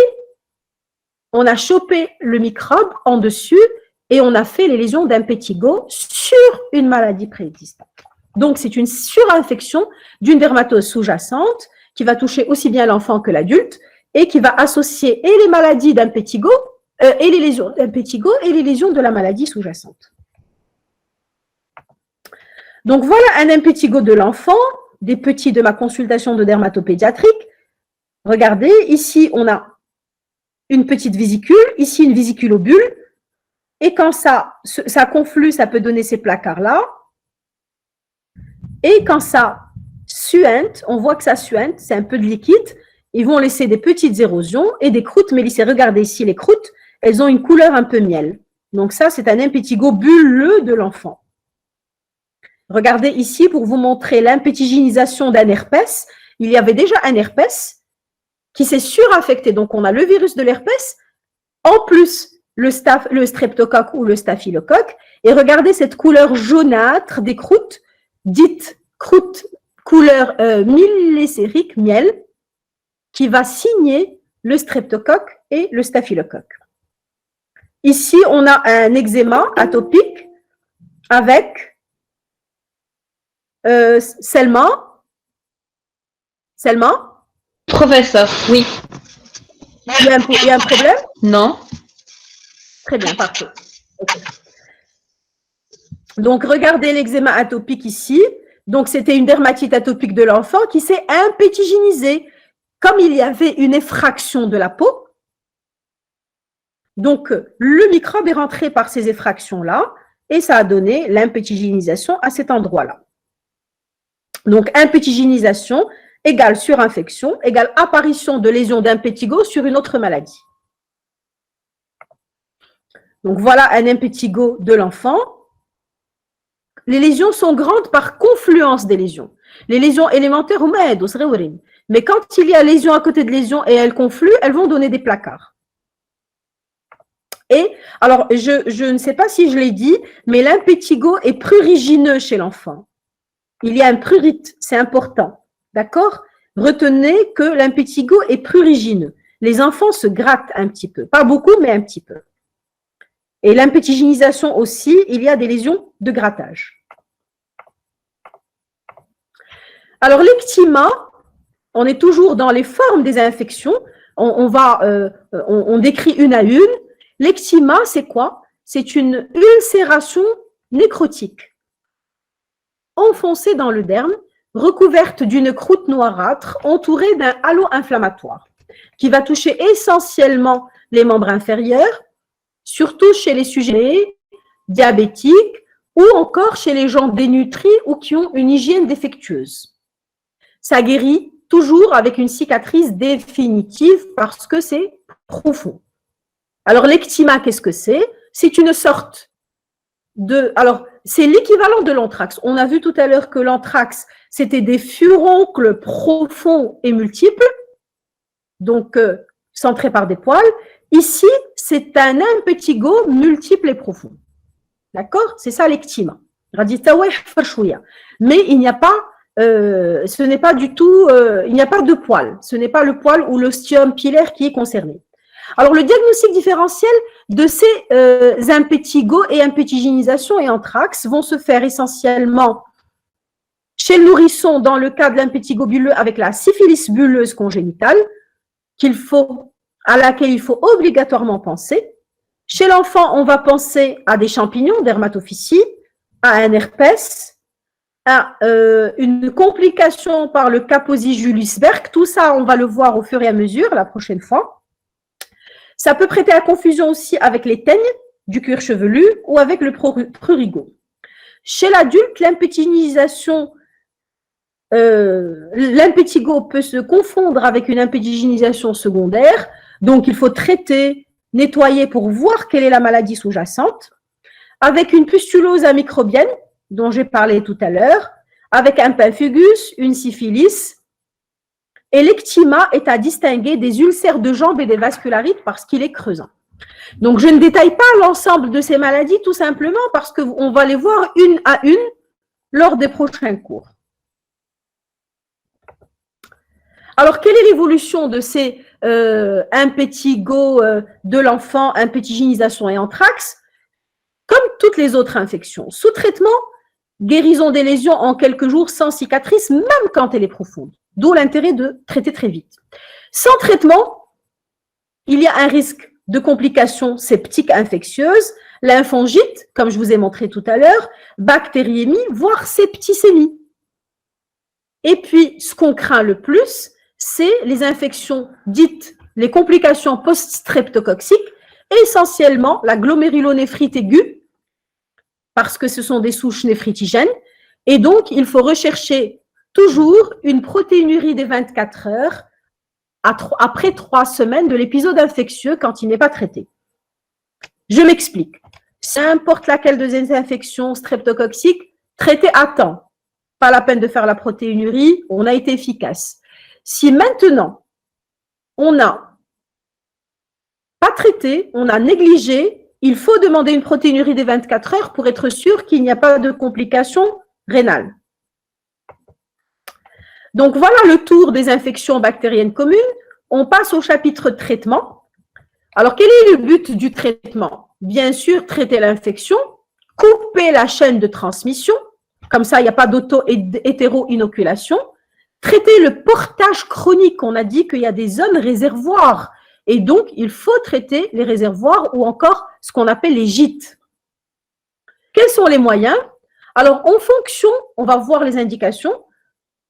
on a chopé le microbe en dessus et on a fait les lésions d'impétigo sur une maladie préexistante. Donc, c'est une surinfection d'une dermatose sous-jacente qui va toucher aussi bien l'enfant que l'adulte et qui va associer et les maladies d'impétigo et les lésions d'impétigo et les lésions de la maladie sous-jacente. Donc, voilà un impétigo de l'enfant, des petits de ma consultation de dermatopédiatrique. Regardez, ici, on a une petite vésicule, ici, une vésicule-bulle. Et quand ça conflue, ça peut donner ces placards-là. Et quand ça suinte, on voit que ça suinte, c'est un peu de liquide, ils vont laisser des petites érosions et des croûtes. Mais regardez ici, les croûtes, elles ont une couleur un peu miel. Donc ça, c'est un impétigo bulleux de l'enfant. Regardez ici pour vous montrer l'impétigénisation d'un herpès. Il y avait déjà un herpès qui s'est suraffecté. Donc, on a le virus de l'herpès, en plus le streptocoque ou le staphylocoque. Et regardez cette couleur jaunâtre des croûtes, dites croûtes couleur myélésérique, miel, qui va signer le streptocoque et le staphylocoque. Ici, on a un eczéma atopique avec Selma. Professeur, oui. Il y a un problème? Non. Très bien, parfait. Okay. Donc, regardez l'eczéma atopique ici. Donc, c'était une dermatite atopique de l'enfant qui s'est impétigénisée. Comme il y avait une effraction de la peau, donc le microbe est rentré par ces effractions-là et ça a donné l'impétigénisation à cet endroit-là. Donc, impétigénisation égale surinfection, égale apparition de lésions d'impétigo sur une autre maladie. Donc, voilà un impétigo de l'enfant. Les lésions sont grandes par confluence des lésions. Les lésions élémentaires, mais quand il y a lésion à côté de lésion et elles confluent, elles vont donner des placards. Et, alors, je ne sais pas si je l'ai dit, mais l'impétigo est prurigineux chez l'enfant. Il y a un prurite, c'est important, d'accord? Retenez que l'impétigo est prurigineux. Les enfants se grattent un petit peu, pas beaucoup, mais un petit peu. Et l'impétigénisation aussi, il y a des lésions de grattage. Alors, l'ectyma, on est toujours dans les formes des infections. On décrit une à une. L'ectyma, c'est quoi? C'est une ulcération nécrotique enfoncée dans le derme, recouverte d'une croûte noirâtre, entourée d'un halo inflammatoire, qui va toucher essentiellement les membres inférieurs, surtout chez les sujets diabétiques ou encore chez les gens dénutris ou qui ont une hygiène défectueuse. Ça guérit toujours avec une cicatrice définitive parce que c'est profond. Alors, l'ectyma, qu'est-ce que c'est? C'est une sorte de... Alors, c'est l'équivalent de l'anthrax. On a vu tout à l'heure que l'anthrax, c'était des furoncles profonds et multiples, donc centrés par des poils. Ici, c'est un impétigo multiple et profond. D'accord? C'est ça l'ectyma. Mais il n'y a pas... ce n'est pas du tout, il n'y a pas de poil. Ce n'est pas le poil ou l'ostium pilaire qui est concerné. Alors, le diagnostic différentiel de ces impétigos et impétigénisation et anthrax vont se faire essentiellement chez le nourrisson dans le cas de l'impétigo bulleux avec la syphilis bulleuse congénitale à laquelle il faut obligatoirement penser. Chez l'enfant, on va penser à des champignons, dermatophycie, à un herpès, à une complication par le Kaposi Julius-Berg. Tout ça, on va le voir au fur et à mesure la prochaine fois. Ça peut prêter à confusion aussi avec les teignes du cuir chevelu ou avec le prurigo. Chez l'adulte, l'impétigénisation, l'impétigo peut se confondre avec une impétigénisation secondaire. Donc, il faut traiter, nettoyer pour voir quelle est la maladie sous-jacente. Avec une pustulose amicrobienne, dont j'ai parlé tout à l'heure, avec un pemphigus, une syphilis. Et l'ectyma est à distinguer des ulcères de jambes et des vascularites parce qu'il est creusant. Donc, je ne détaille pas l'ensemble de ces maladies tout simplement parce qu'on va les voir une à une lors des prochains cours. Alors, quelle est l'évolution de ces impétigos de l'enfant, impétigénisation et anthrax? Comme toutes les autres infections, sous traitement, guérison des lésions en quelques jours sans cicatrice, même quand elle est profonde. D'où l'intérêt de traiter très vite. Sans traitement, il y a un risque de complications septiques infectieuses, lymphangite, comme je vous ai montré tout à l'heure, bactériémie, voire septicémie. Et puis, ce qu'on craint le plus, c'est les infections dites, les complications post-streptococciques, essentiellement la glomérulonéphrite aiguë, parce que ce sont des souches néphritigènes. Et donc, il faut rechercher toujours une protéinurie des 24 heures après 3 semaines de l'épisode infectieux quand il n'est pas traité. Je m'explique. Si n'importe laquelle de ces infections streptococciques, traitez à temps. Pas la peine de faire la protéinurie, on a été efficace. Si maintenant, on n'a pas traité, on a négligé, il faut demander une protéinurie des 24 heures pour être sûr qu'il n'y a pas de complications rénales. Donc, voilà le tour des infections bactériennes communes. On passe au chapitre traitement. Alors, quel est le but du traitement? Bien sûr, traiter l'infection, couper la chaîne de transmission, comme ça, il n'y a pas d'auto-hétéro-inoculation. Traiter le portage chronique, on a dit qu'il y a des zones réservoirs. Et donc, il faut traiter les réservoirs ou encore ce qu'on appelle les gîtes. Quels sont les moyens? Alors, en fonction, on va voir les indications.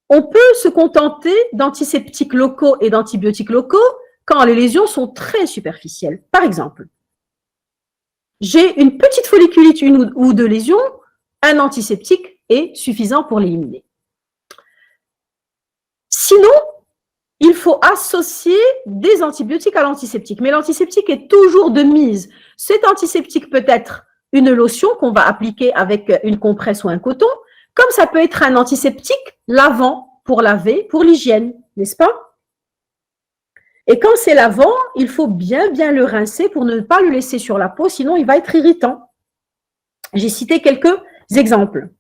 On peut se contenter d'antiseptiques locaux et d'antibiotiques locaux quand les lésions sont très superficielles. Par exemple, j'ai une petite folliculite, une ou deux lésions, un antiseptique est suffisant pour l'éliminer. Sinon, il faut associer des antibiotiques à l'antiseptique. Mais l'antiseptique est toujours de mise. Cet antiseptique peut être une lotion qu'on va appliquer avec une compresse ou un coton, comme ça peut être un antiseptique lavant pour laver, pour l'hygiène, n'est-ce pas? Et quand c'est lavant, il faut bien le rincer pour ne pas le laisser sur la peau, sinon il va être irritant. J'ai cité quelques exemples.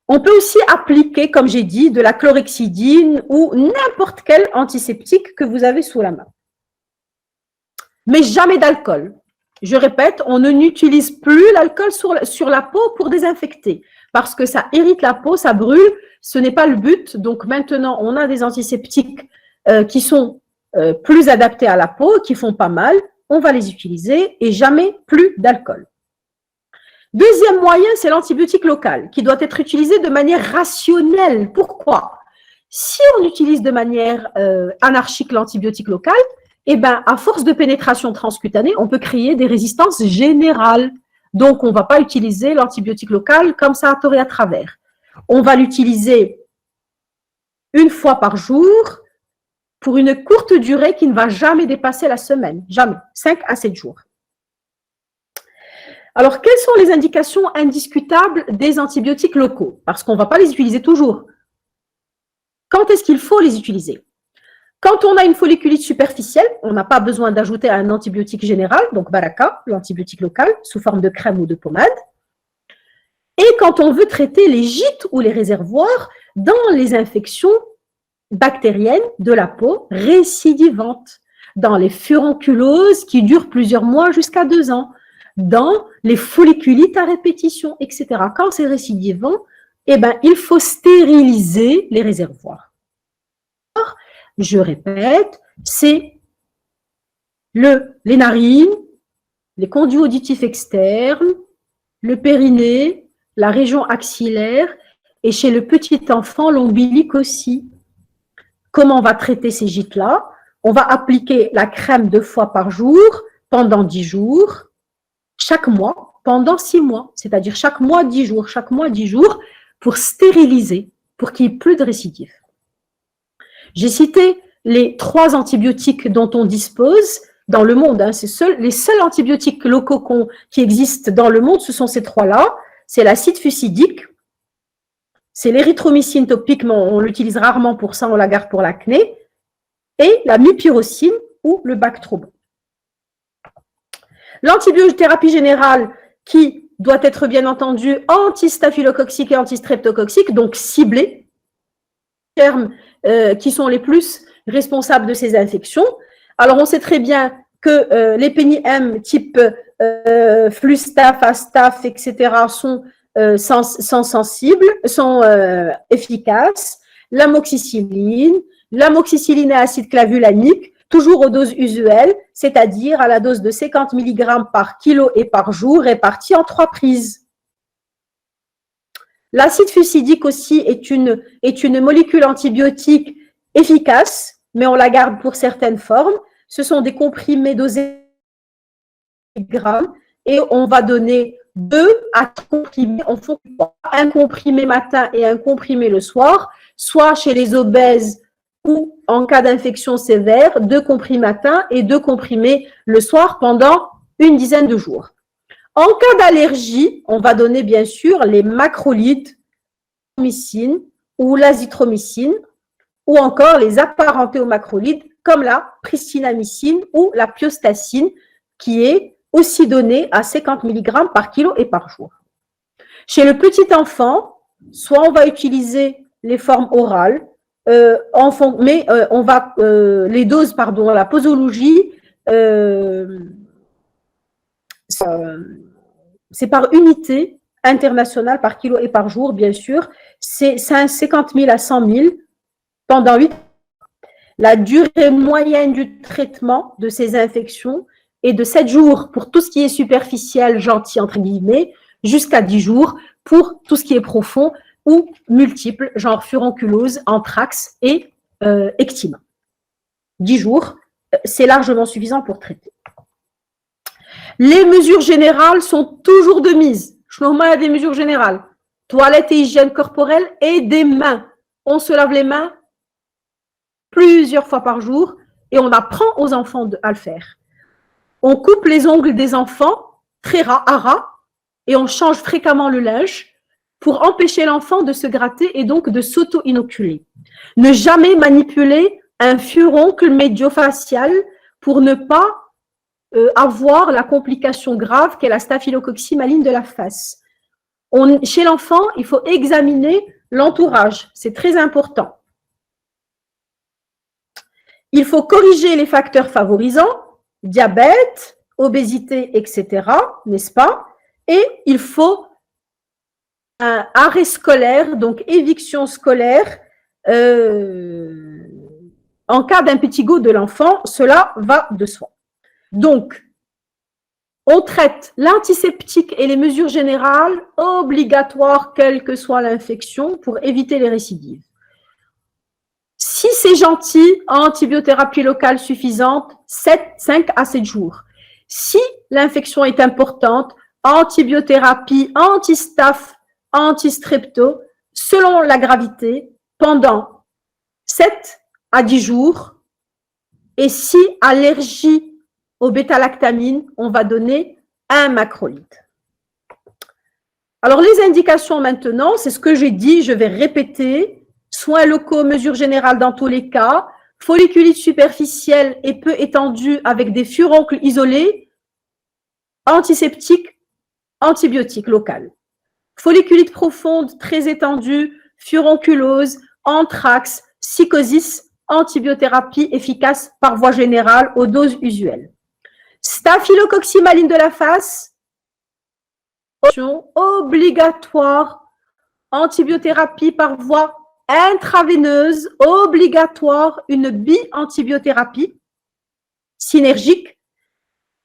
On peut aussi appliquer, comme j'ai dit, de la chlorhexidine ou n'importe quel antiseptique que vous avez sous la main. Mais jamais d'alcool. Je répète, on n'utilise plus l'alcool sur la peau pour désinfecter parce que ça irrite la peau, ça brûle. Ce n'est pas le but. Donc maintenant, on a des antiseptiques qui sont plus adaptés à la peau, qui font pas mal. On va les utiliser et jamais plus d'alcool. Deuxième moyen, c'est l'antibiotique local qui doit être utilisé de manière rationnelle. Pourquoi? Si on utilise de manière anarchique l'antibiotique local, eh ben, à force de pénétration transcutanée, on peut créer des résistances générales. Donc, on ne va pas utiliser l'antibiotique local comme ça à tort et à travers. On va l'utiliser une fois par jour pour une courte durée qui ne va jamais dépasser la semaine. Jamais. 5 à 7 jours. Alors, quelles sont les indications indiscutables des antibiotiques locaux? Parce qu'on ne va pas les utiliser toujours. Quand est-ce qu'il faut les utiliser? Quand on a une folliculite superficielle, on n'a pas besoin d'ajouter un antibiotique général, donc Baraka, l'antibiotique local, sous forme de crème ou de pommade. Et quand on veut traiter les gîtes ou les réservoirs dans les infections bactériennes de la peau récidivantes, dans les furonculoses qui durent plusieurs mois jusqu'à 2 ans, dans les folliculites à répétition, etc. Quand c'est récidivant, eh ben, il faut stériliser les réservoirs. Je répète, c'est les narines, les conduits auditifs externes, le périnée, la région axillaire et chez le petit enfant, l'ombilic aussi. Comment on va traiter ces gîtes-là? On va appliquer la crème 2 fois par jour pendant 10 jours, chaque mois, pendant 6 mois, c'est-à-dire chaque mois 10 jours, chaque mois 10 jours pour stériliser, pour qu'il n'y ait plus de récidive. J'ai cité les 3 antibiotiques dont on dispose dans le monde. Hein, les seuls antibiotiques locaux qui existent dans le monde, ce sont ces 3-là. C'est l'acide fusidique, c'est l'érythromycine topique, mais on l'utilise rarement pour ça, on la garde pour l'acné, et la mupirocine ou le Bactroban. L'antibiothérapie générale qui doit être bien entendu anti-staphylococcique et anti-streptococcique, donc ciblée, termes qui sont les plus responsables de ces infections. Alors, on sait très bien que les péniM type Flustaph, Astaph, etc. sont sensibles, sont efficaces. L'amoxicilline et acide clavulanique, toujours aux doses usuelles, c'est-à-dire à la dose de 50 mg par kilo et par jour, répartie en 3 prises. L'acide fusidique aussi est une molécule antibiotique efficace, mais on la garde pour certaines formes. Ce sont des comprimés dosés grammes et on va donner 2 à 3 comprimés en fonction, un comprimé matin et un comprimé le soir, soit chez les obèses ou en cas d'infection sévère, 2 comprimés matin et 2 comprimés le soir pendant une dizaine de jours. En cas d'allergie, on va donner bien sûr les macrolides, ou l'azithromycine, ou encore les apparentés aux macrolides comme la pristinamycine ou la piostacine, qui est aussi donnée à 50 mg par kilo et par jour. Chez le petit enfant, soit on va utiliser les formes orales, les doses, la posologie, c'est par unité internationale par kilo et par jour, bien sûr. C'est 50 000 à 100 000 pendant 8 ans. La durée moyenne du traitement de ces infections est de 7 jours pour tout ce qui est superficiel, gentil, entre guillemets, jusqu'à 10 jours pour tout ce qui est profond ou multiple, genre furonculose, anthrax et ectime. 10 jours, c'est largement suffisant pour traiter. Les mesures générales sont toujours de mise. Je il y a des mesures générales. Toilette et hygiène corporelle et des mains. On se lave les mains plusieurs fois par jour et on apprend aux enfants à le faire. On coupe les ongles des enfants très ras et on change fréquemment le linge pour empêcher l'enfant de se gratter et donc de s'auto-inoculer. Ne jamais manipuler un furoncle médiofacial pour ne pas avoir la complication grave qu'est la staphylococcie maligne de la face. Chez l'enfant, il faut examiner l'entourage, c'est très important. Il faut corriger les facteurs favorisants, diabète, obésité, etc., n'est-ce pas? Et il faut un arrêt scolaire, donc éviction scolaire, en cas d'impétigo de l'enfant, cela va de soi. Donc, on traite l'antiseptique et les mesures générales obligatoires, quelle que soit l'infection, pour éviter les récidives. Si c'est gentil, antibiothérapie locale suffisante, 5 à 7 jours. Si l'infection est importante, antibiothérapie, anti-staph, anti-strepto, selon la gravité, pendant 7 à 10 jours. Et si allergie au bêta-lactamine, on va donner un macrolide. Alors, les indications maintenant, c'est ce que j'ai dit, je vais répéter. Soins locaux, mesures générales dans tous les cas. Folliculite superficielle et peu étendue avec des furoncles isolés. Antiseptique, antibiotique local. Folliculite profonde, très étendue, furonculose, anthrax, psychosis, antibiothérapie efficace par voie générale aux doses usuelles. Staphylococcie maligne de la face, obligatoire, antibiothérapie par voie intraveineuse, obligatoire, une bi-antibiothérapie synergique,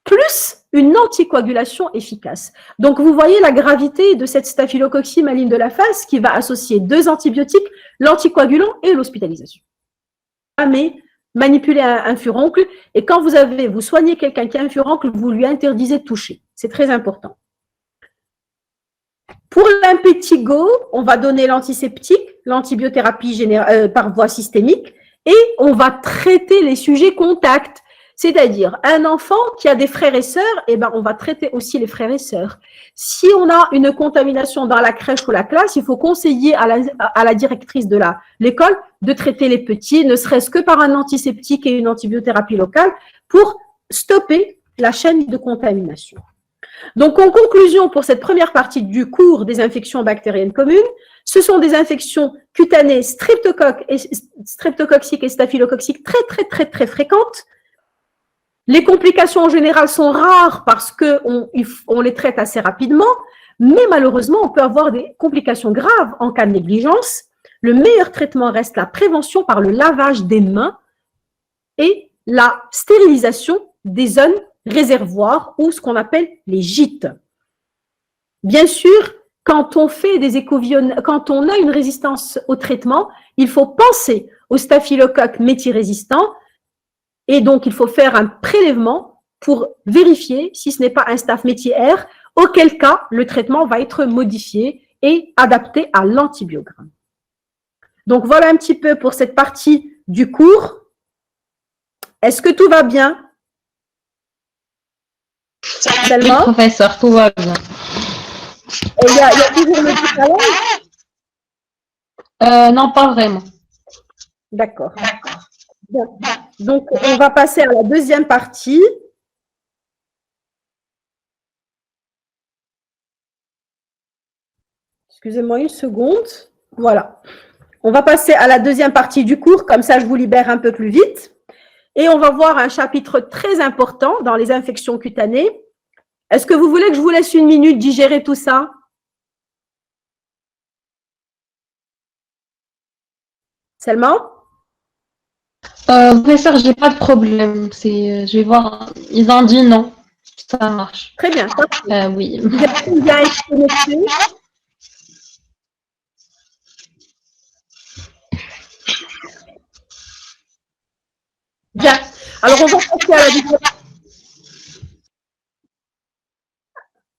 plus une anticoagulation efficace. Donc, vous voyez la gravité de cette staphylococcie maligne de la face qui va associer 2 antibiotiques, l'anticoagulant et l'hospitalisation. Mais manipuler un furoncle et quand vous soignez quelqu'un qui a un furoncle, vous lui interdisez de toucher. C'est très important. Pour l'impétigo, on va donner l'antiseptique, l'antibiothérapie par voie systémique et on va traiter les sujets contacts. C'est-à-dire, un enfant qui a des frères et sœurs, eh ben, on va traiter aussi les frères et sœurs. Si on a une contamination dans la crèche ou la classe, il faut conseiller à la directrice de l'école de traiter les petits, ne serait-ce que par un antiseptique et une antibiothérapie locale pour stopper la chaîne de contamination. Donc, en conclusion, pour cette première partie du cours des infections bactériennes communes, ce sont des infections cutanées streptococciques et staphylococciques très fréquentes. Les complications en général sont rares parce qu'on les traite assez rapidement, mais malheureusement, on peut avoir des complications graves en cas de négligence. Le meilleur traitement reste la prévention par le lavage des mains et la stérilisation des zones réservoirs ou ce qu'on appelle les gîtes. Bien sûr, quand on fait des quand on a une résistance au traitement, il faut penser au staphylocoque méthyrésistant et donc il faut faire un prélèvement pour vérifier si ce n'est pas un staph méthyer, auquel cas le traitement va être modifié et adapté à l'antibiogramme. Donc voilà un petit peu pour cette partie du cours. Est-ce que tout va bien? Oui, professeur, tout va bien. Il y a toujours le décalage? Non, pas vraiment. D'accord. Donc, on va passer à la deuxième partie. Excusez-moi une seconde. Voilà. On va passer à la deuxième partie du cours, comme ça je vous libère un peu plus vite. Et on va voir un chapitre très important dans les infections cutanées. Est-ce que vous voulez que je vous laisse une minute digérer tout ça? Seulement? Professeur, j'ai pas de problème. Je vais voir. Ils ont dit non. Ça marche. Très bien. Oui. Vous êtes bien connecté? Bien. Alors,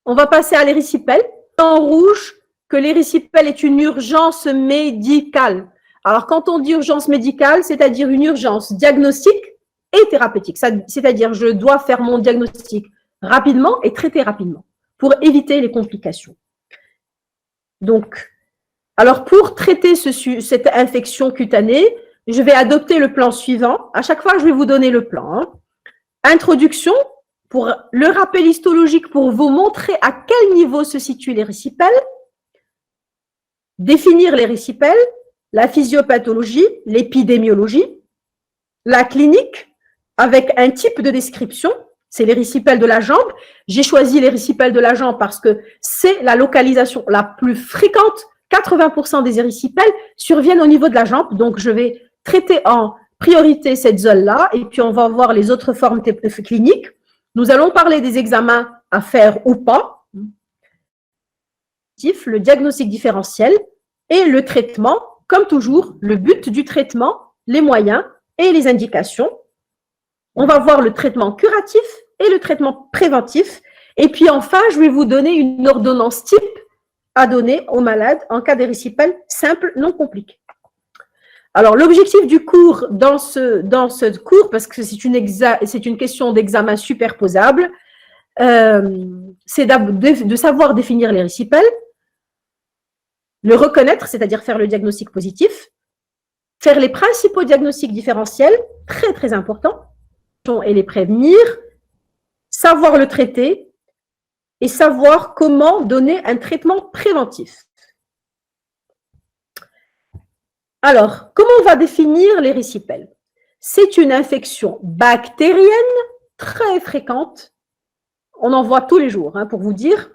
on va passer à l'érysipèle. En rouge, que l'érysipèle est une urgence médicale. Alors, quand on dit urgence médicale, c'est-à-dire une urgence diagnostique et thérapeutique. C'est-à-dire, je dois faire mon diagnostic rapidement et traiter rapidement pour éviter les complications. Donc, alors pour traiter cette infection cutanée, je vais adopter le plan suivant. À chaque fois, je vais vous donner le plan. Introduction, pour le rappel histologique pour vous montrer à quel niveau se situe l'érysipèle. Définir l'érysipèle, la physiopathologie, l'épidémiologie, la clinique, avec un type de description, c'est l'érysipèle de la jambe. J'ai choisi l'érysipèle de la jambe parce que c'est la localisation la plus fréquente. 80% des érysipèles surviennent au niveau de la jambe, donc je vais traiter en priorité cette zone-là, et puis on va voir les autres formes cliniques. Nous allons parler des examens à faire ou pas, le diagnostic différentiel et le traitement, comme toujours, le but du traitement, les moyens et les indications. On va voir le traitement curatif et le traitement préventif. Et puis enfin, je vais vous donner une ordonnance type à donner aux malades en cas d'érysipèle simple, non compliqué. Alors, l'objectif du cours dans ce cours, parce que c'est une question d'examen superposable, c'est de savoir définir l'érysipèle, le reconnaître, c'est-à-dire faire le diagnostic positif, faire les principaux diagnostics différentiels, très très important, et les prévenir, savoir le traiter et savoir comment donner un traitement préventif. Alors, comment on va définir l'érysipèle? C'est une infection bactérienne très fréquente. On en voit tous les jours, pour vous dire.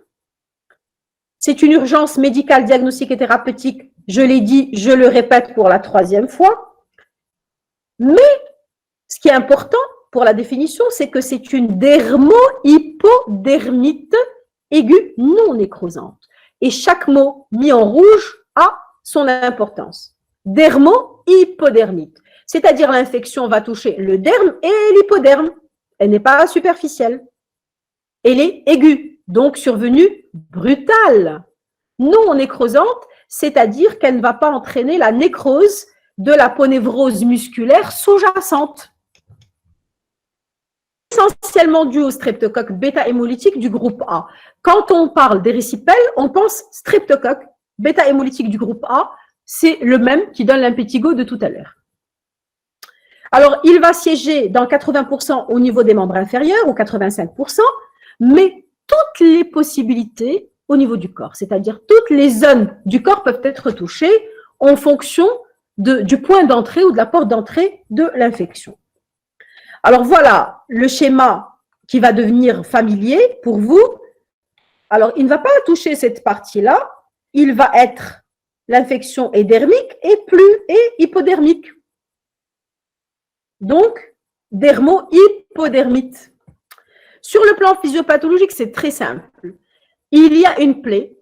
C'est une urgence médicale, diagnostique et thérapeutique. Je l'ai dit, je le répète pour la 3e fois. Mais, ce qui est important pour la définition, c'est que c'est une dermo-hypodermite aiguë non nécrosante. Et chaque mot mis en rouge a son importance. Dermo-hypodermite, c'est-à-dire l'infection va toucher le derme et l'hypoderme. Elle n'est pas superficielle. Elle est aiguë, donc survenue brutale. Non nécrosante, c'est-à-dire qu'elle ne va pas entraîner la nécrose de la ponévrose musculaire sous-jacente. Essentiellement due au streptocoque bêta-hémolytique du groupe A. Quand on parle d'érysipèle, on pense streptocoque bêta-hémolytique du groupe A, c'est le même qui donne l'impétigo de tout à l'heure. Alors, il va siéger dans 80% au niveau des membres inférieurs, ou 85%, mais toutes les possibilités au niveau du corps, c'est-à-dire toutes les zones du corps peuvent être touchées en fonction du point d'entrée ou de la porte d'entrée de l'infection. Alors, voilà le schéma qui va devenir familier pour vous. Alors, il ne va pas toucher cette partie-là, il va être l'infection est dermique et hypodermique. Donc, dermo-hypodermite. Sur le plan physiopathologique, c'est très simple. Il y a une plaie,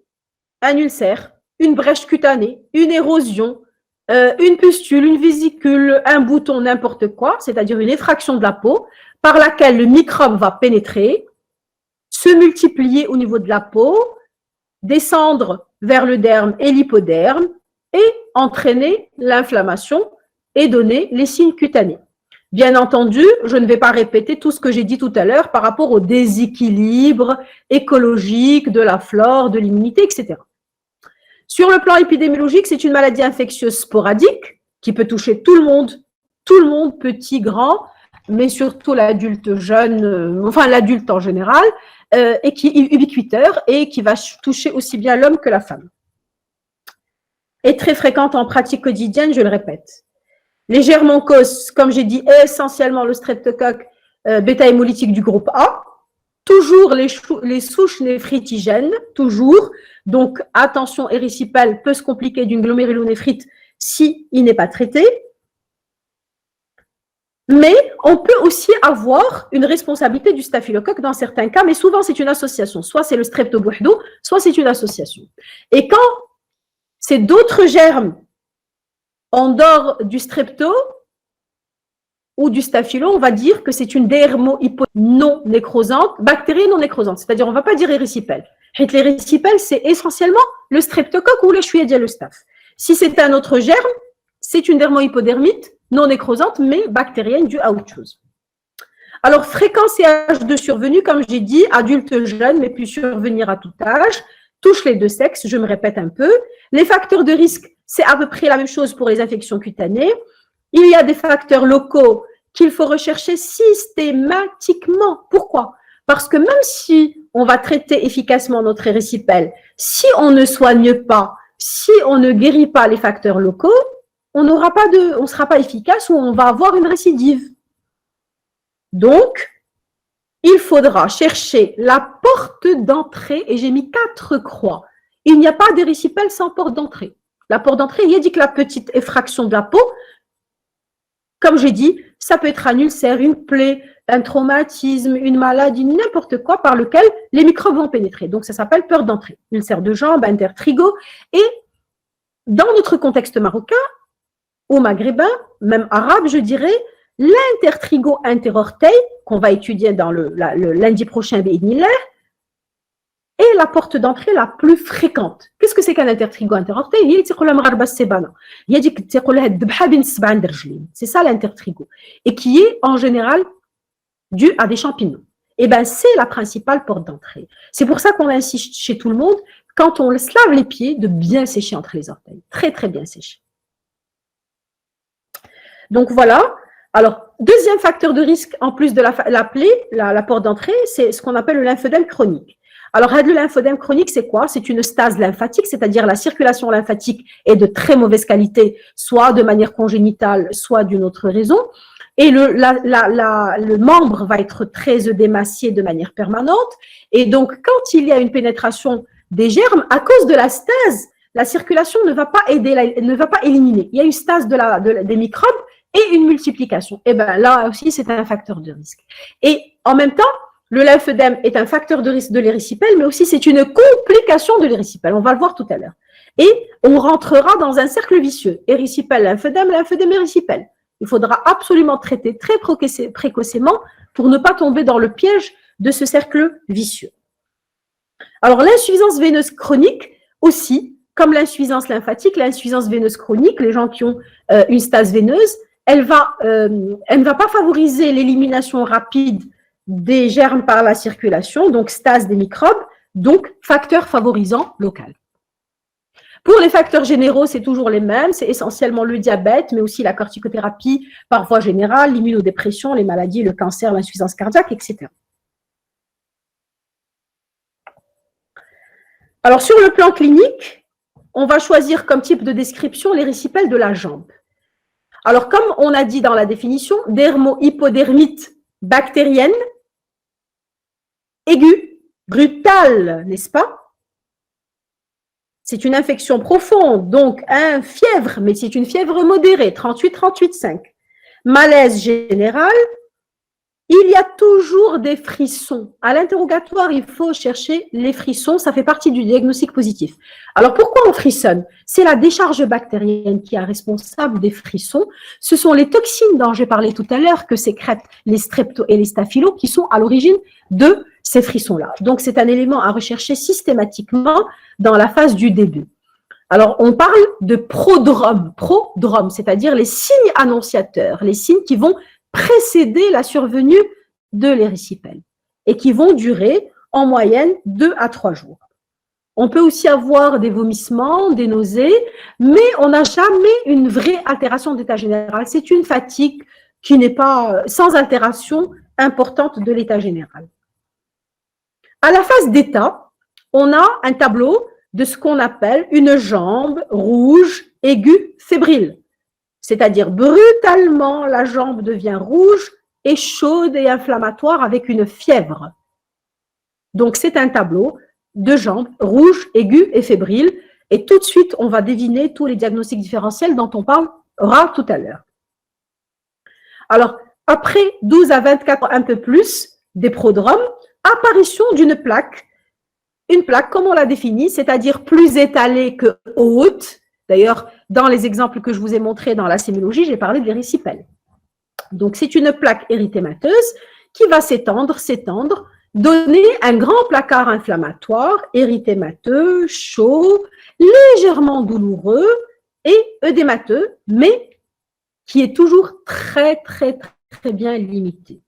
un ulcère, une brèche cutanée, une érosion, une pustule, une vésicule, un bouton, n'importe quoi, c'est-à-dire une effraction de la peau par laquelle le microbe va pénétrer, se multiplier au niveau de la peau, descendre vers le derme et l'hypoderme et entraîner l'inflammation et donner les signes cutanés. Bien entendu, je ne vais pas répéter tout ce que j'ai dit tout à l'heure par rapport au déséquilibre écologique de la flore, de l'immunité, etc. Sur le plan épidémiologique, c'est une maladie infectieuse sporadique qui peut toucher tout le monde, petit, grand, mais surtout l'adulte jeune, enfin l'adulte en général, et qui est ubiquitaire et qui va toucher aussi bien l'homme que la femme. Et très fréquente en pratique quotidienne, je le répète. Les germoncoses, comme j'ai dit, essentiellement le streptocoque bêta-hémolytique du groupe A, toujours les souches néphritigènes, toujours. Donc, attention, érysipèle peut se compliquer d'une glomérulonéphrite s'il n'est pas traité. Mais on peut aussi avoir une responsabilité du staphylocoque dans certains cas, mais souvent c'est une association. Soit c'est le streptobouhdou, soit c'est une association. Et quand c'est d'autres germes en dehors du strepto ou du staphylo, on va dire que c'est une dermo-hypo non nécrosante, bactérie non nécrosante. C'est-à-dire, on ne va pas dire érysipèle. L'érysipèle, c'est essentiellement le streptocoque ou le Shuyédia le staph. Si c'est un autre germe, c'est une dermohypodermite non nécrosante, mais bactérienne due à autre chose. Alors, fréquence et âge de survenue, comme j'ai dit, adulte jeune, mais peut survenir à tout âge, touche les deux sexes, je me répète un peu. Les facteurs de risque, c'est à peu près la même chose pour les infections cutanées. Il y a des facteurs locaux qu'il faut rechercher systématiquement. Pourquoi? Parce que même si on va traiter efficacement notre érysipèle, si on ne soigne pas, si on ne guérit pas les facteurs locaux, on ne sera pas efficace ou on va avoir une récidive. Donc, il faudra chercher la porte d'entrée, et j'ai mis 4 croix. Il n'y a pas d'érysipèle sans porte d'entrée. La porte d'entrée, il a dit que la petite effraction de la peau, comme j'ai dit, ça peut être un ulcère, une plaie, un traumatisme, une maladie, n'importe quoi par lequel les microbes vont pénétrer. Donc, ça s'appelle porte d'entrée. Ulcère de jambe, intertrigo. Et dans notre contexte marocain, ou maghrébin, même arabe, je dirais, l'intertrigo interorteil, qu'on va étudier dans le lundi prochain, est la porte d'entrée la plus fréquente. Qu'est-ce que c'est qu'un intertrigo interorteil? C'est ça l'intertrigo. Et qui est en général dû à des champignons. Et bien, c'est la principale porte d'entrée. C'est pour ça qu'on insiste chez tout le monde, quand on se lave les pieds, de bien sécher entre les orteils. Très, très bien sécher. Donc voilà. Alors, deuxième facteur de risque, en plus de la plaie, la porte d'entrée, c'est ce qu'on appelle le lymphodème chronique. Alors, le lymphodème chronique, c'est quoi? C'est une stase lymphatique, c'est-à-dire la circulation lymphatique est de très mauvaise qualité, soit de manière congénitale, soit d'une autre raison. Et le membre va être très œdémacié de manière permanente. Et donc, quand il y a une pénétration des germes, à cause de la stase, la circulation ne va pas aider, ne va pas éliminer. Il y a une stase des microbes et une multiplication. Et bien là aussi, c'est un facteur de risque. Et en même temps, le lymphœdème est un facteur de risque de l'érysipèle, mais aussi c'est une complication de l'érysipèle. On va le voir tout à l'heure. Et on rentrera dans un cercle vicieux. Érysipèle, lymphœdème, érysipèle. Il faudra absolument traiter très précocement pour ne pas tomber dans le piège de ce cercle vicieux. Alors, l'insuffisance veineuse chronique aussi, comme l'insuffisance lymphatique, l'insuffisance veineuse chronique, les gens qui ont une stase veineuse, elle ne va pas favoriser l'élimination rapide des germes par la circulation, donc stase des microbes, donc facteur favorisant local. Pour les facteurs généraux, c'est toujours les mêmes, c'est essentiellement le diabète, mais aussi la corticothérapie par voie générale, l'immunodépression, les maladies, le cancer, l'insuffisance cardiaque, etc. Alors, sur le plan clinique, on va choisir comme type de description l'érysipèle de la jambe. Alors, comme on a dit dans la définition, dermo-hypodermite bactérienne, aiguë, brutale, n'est-ce pas? C'est une infection profonde, donc un fièvre, mais c'est une fièvre modérée, 38, 38,5. Malaise général, il y a toujours des frissons. À l'interrogatoire, il faut chercher les frissons. Ça fait partie du diagnostic positif. Alors, pourquoi on frissonne? C'est la décharge bactérienne qui est responsable des frissons. Ce sont les toxines dont j'ai parlé tout à l'heure que sécrètent les streptos et les staphylos qui sont à l'origine de ces frissons-là. Donc, c'est un élément à rechercher systématiquement dans la phase du début. Alors, on parle de prodrome, c'est-à-dire les signes annonciateurs, les signes qui vont précéder la survenue de l'érysipèle et qui vont durer en moyenne 2 à 3 jours. On peut aussi avoir des vomissements, des nausées, mais on n'a jamais une vraie altération d'état général. C'est une fatigue qui n'est pas sans altération importante de l'état général. À la phase d'état, on a un tableau de ce qu'on appelle une jambe rouge aiguë fébrile. C'est-à-dire brutalement, la jambe devient rouge et chaude et inflammatoire avec une fièvre. Donc, c'est un tableau de jambes rouges, aiguës et fébriles. Et tout de suite, on va deviner tous les diagnostics différentiels dont on parlera tout à l'heure. Alors, après 12 à 24 un peu plus des prodromes, apparition d'une plaque. Une plaque, comme on l'a définie, c'est-à-dire plus étalée que haute. D'ailleurs, dans les exemples que je vous ai montrés dans la sémiologie, j'ai parlé d'érysipèle. Donc, c'est une plaque érythémateuse qui va s'étendre, donner un grand placard inflammatoire, érythémateux, chaud, légèrement douloureux et œdémateux, mais qui est toujours très bien limité.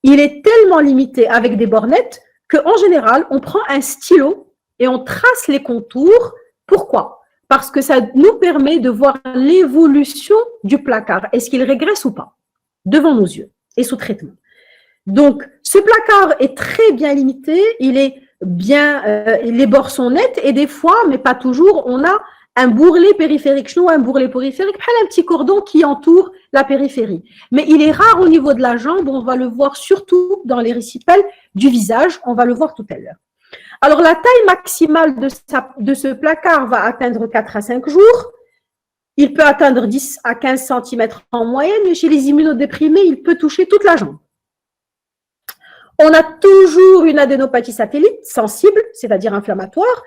Il est tellement limité avec des bornettes qu'en général, on prend un stylo et on trace les contours. Pourquoi? Parce que ça nous permet de voir l'évolution du placard. Est-ce qu'il régresse ou pas? Devant nos yeux et sous traitement. Donc, ce placard est très bien limité, il est bien, les bords sont nets et des fois, mais pas toujours, on a un bourrelet périphérique. Chez nous, un bourrelet périphérique, un petit cordon qui entoure la périphérie. Mais il est rare au niveau de la jambe, on va le voir surtout dans l'érysipèle du visage, on va le voir tout à l'heure. Alors, la taille maximale de ce placard va atteindre 4 à 5 jours. Il peut atteindre 10 à 15 cm en moyenne, mais chez les immunodéprimés, il peut toucher toute la jambe. On a toujours une adénopathie satellite sensible, c'est-à-dire inflammatoire.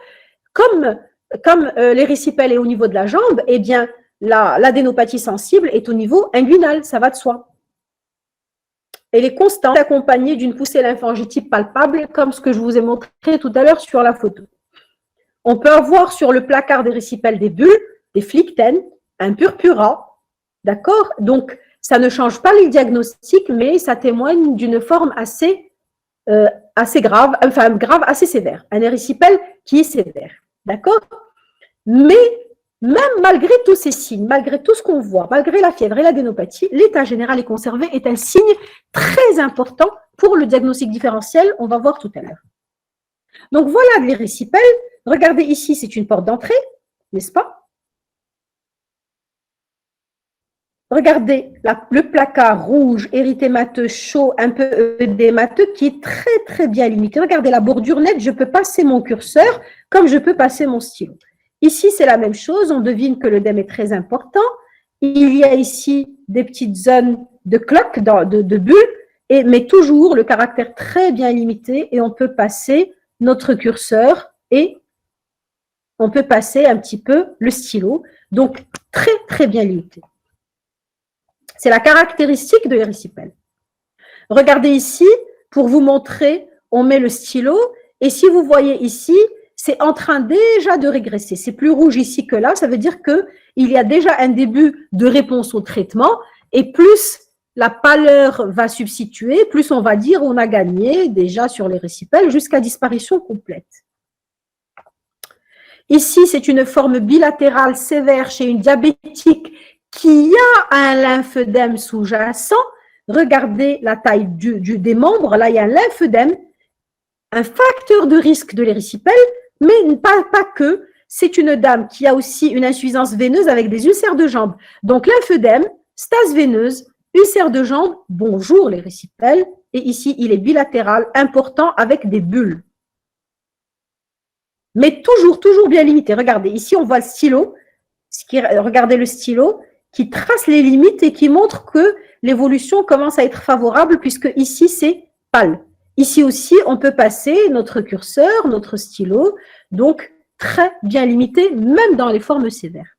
Comme l'érysipèle est au niveau de la jambe, eh bien, l'adénopathie sensible est au niveau inguinal, ça va de soi. Elle est constante, accompagnée d'une poussée lymphangitique palpable, comme ce que je vous ai montré tout à l'heure sur la photo. On peut avoir sur le placard d'érysipèle des bulles, des phlictènes, un purpura, d'accord? Donc, ça ne change pas les diagnostics, mais ça témoigne d'une forme assez grave, assez sévère. Un érysipèle qui est sévère, d'accord? Mais même malgré tous ces signes, malgré tout ce qu'on voit, malgré la fièvre et l'adénopathie, l'état général est conservé est un signe très important pour le diagnostic différentiel, on va voir tout à l'heure. Donc voilà l'érysipèle. Regardez ici, c'est une porte d'entrée, n'est-ce pas? Regardez le placard rouge, érythémateux, chaud, un peu œdémateux, qui est très bien limité. Regardez la bordure nette, je peux passer mon curseur comme je peux passer mon stylo. Ici, c'est la même chose, on devine que l'œdème est très important. Il y a ici des petites zones de cloques, de bulles, mais toujours le caractère très bien limité et on peut passer notre curseur et on peut passer un petit peu le stylo. Donc, très bien limité. C'est la caractéristique de l'érysipèle. Regardez ici, pour vous montrer, on met le stylo et si vous voyez ici, c'est en train déjà de régresser. C'est plus rouge ici que là, ça veut dire qu'il y a déjà un début de réponse au traitement et plus la pâleur va substituer, plus on va dire on a gagné déjà sur l'érysipèle jusqu'à disparition complète. Ici, c'est une forme bilatérale sévère chez une diabétique qui a un lymphœdème sous-jacent. Regardez la taille des membres. Là, il y a un lymphœdème, un facteur de risque de l'érysipèle, mais pas que. C'est une dame qui a aussi une insuffisance veineuse avec des ulcères de jambes. Donc, lymphœdème, stase veineuse, ulcère de jambes, bonjour l'érysipèle. Et ici, il est bilatéral, important, avec des bulles. Mais toujours bien limité. Regardez, ici, on voit le stylo. Regardez le stylo qui trace les limites et qui montre que l'évolution commence à être favorable puisque ici, c'est pâle. Ici aussi, on peut passer notre curseur, notre stylo, donc très bien limité, même dans les formes sévères.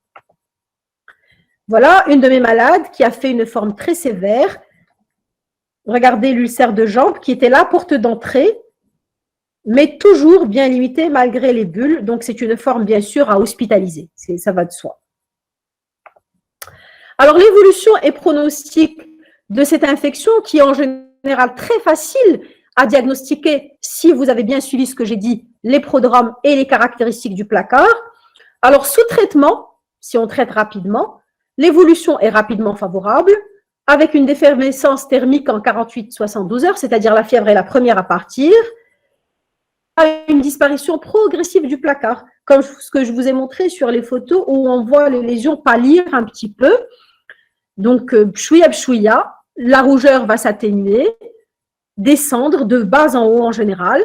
Voilà une de mes malades qui a fait une forme très sévère. Regardez l'ulcère de jambe qui était la porte d'entrée, mais toujours bien limitée malgré les bulles. Donc, c'est une forme, bien sûr, à hospitaliser. Ça va de soi. Alors, l'évolution et pronostic de cette infection, qui est en général très facile à diagnostiquer si vous avez bien suivi ce que j'ai dit, les prodromes et les caractéristiques du placard. Alors, sous traitement, si on traite rapidement, l'évolution est rapidement favorable, avec une défervescence thermique en 48-72 heures, c'est-à-dire la fièvre est la première à partir, une disparition progressive du placard, comme ce que je vous ai montré sur les photos où on voit les lésions pâlir un petit peu. Donc, pchouïa, pchouïa, la rougeur va s'atténuer, descendre de bas en haut en général,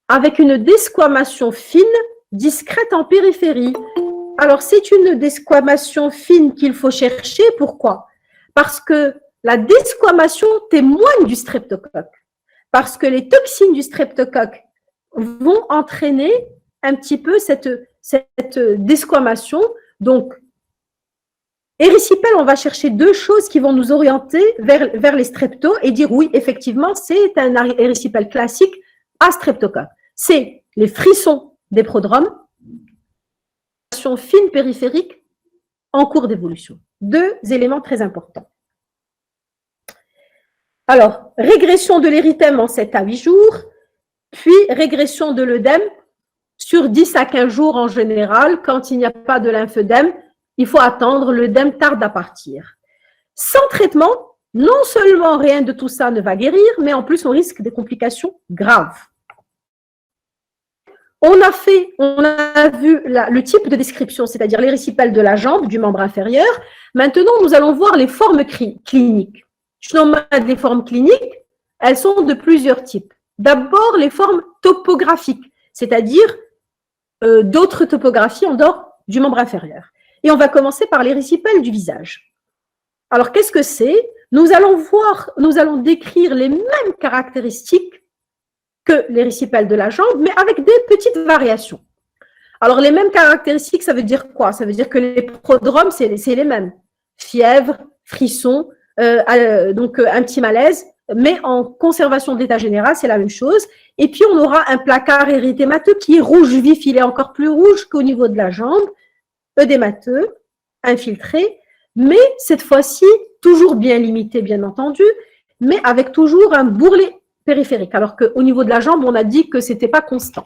avec une desquamation fine, discrète en périphérie. Alors, c'est une desquamation fine qu'il faut chercher. Pourquoi? Parce que la desquamation témoigne du streptocoque. Parce que les toxines du streptocoque vont entraîner un petit peu cette desquamation. Donc, érysipèle, on va chercher deux choses qui vont nous orienter vers les streptos et dire oui, effectivement, c'est un érysipèle classique à streptocoque. C'est les frissons des prodromes, fine périphérique en cours d'évolution. Deux éléments très importants. Alors, régression de l'érythème en 7 à 8 jours, puis régression de l'œdème sur 10 à 15 jours en général. Quand il n'y a pas de lymphœdème, il faut attendre, l'œdème tarde à partir. Sans traitement, non seulement rien de tout ça ne va guérir, mais en plus on risque des complications graves. On a vu le type de description, c'est-à-dire l'érysipèle de la jambe, du membre inférieur. Maintenant, nous allons voir les formes cliniques. Je nomme des formes cliniques, elles sont de plusieurs types. D'abord, les formes topographiques, c'est-à-dire d'autres topographies en dehors du membre inférieur. Et on va commencer par l'érysipèle du visage. Alors, qu'est-ce que c'est? Nous allons décrire les mêmes caractéristiques que l'érysipèle de la jambe, mais avec des petites variations. Alors, les mêmes caractéristiques, ça veut dire quoi? Ça veut dire que les prodromes, c'est les mêmes. Fièvre, frisson, donc un petit malaise, mais en conservation de l'état général, c'est la même chose. Et puis, on aura un placard érythémateux qui est rouge vif, il est encore plus rouge qu'au niveau de la jambe, œdémateux, infiltré, mais cette fois-ci, toujours bien limité, bien entendu, mais avec toujours un bourrelet périphérique, alors qu'au niveau de la jambe, on a dit que ce n'était pas constant.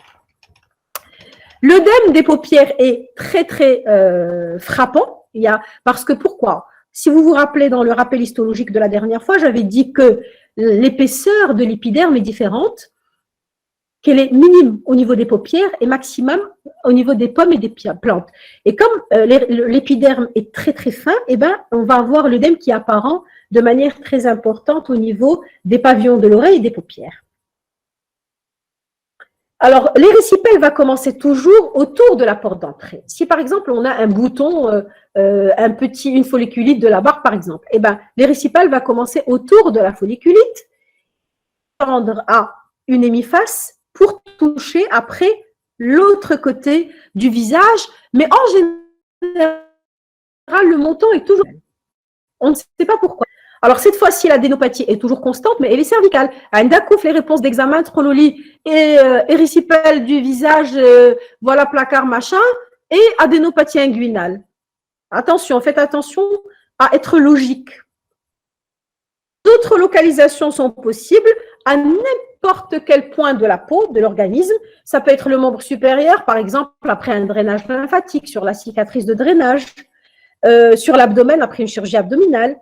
L'œdème des paupières est très, très frappant. Parce que pourquoi? Si vous vous rappelez dans le rappel histologique de la dernière fois, j'avais dit que l'épaisseur de l'épiderme est différente, qu'elle est minime au niveau des paupières et maximum au niveau des pommes et des plantes. Et comme l'épiderme est très, très fin, eh ben, on va avoir l'œdème qui est apparent de manière très importante au niveau des pavillons de l'oreille et des paupières. Alors, l'érysipèle va commencer toujours autour de la porte d'entrée. Si, par exemple, on a un bouton, une folliculite de la barbe, par exemple, eh ben, l'érysipèle va commencer autour de la folliculite, tendre à une hémiface pour toucher après l'autre côté du visage. Mais en général, le montant est toujours... On ne sait pas pourquoi. Alors, cette fois-ci, l'adénopathie est toujours constante, mais elle est cervicale. À Ndakouf, les réponses d'examen, trololi et érysipèle du visage, voilà, placard, machin, et adénopathie inguinale. Attention, faites attention à être logique. D'autres localisations sont possibles à n'importe quel point de la peau, de l'organisme. Ça peut être le membre supérieur, par exemple, après un drainage lymphatique, sur la cicatrice de drainage, sur l'abdomen, après une chirurgie abdominale,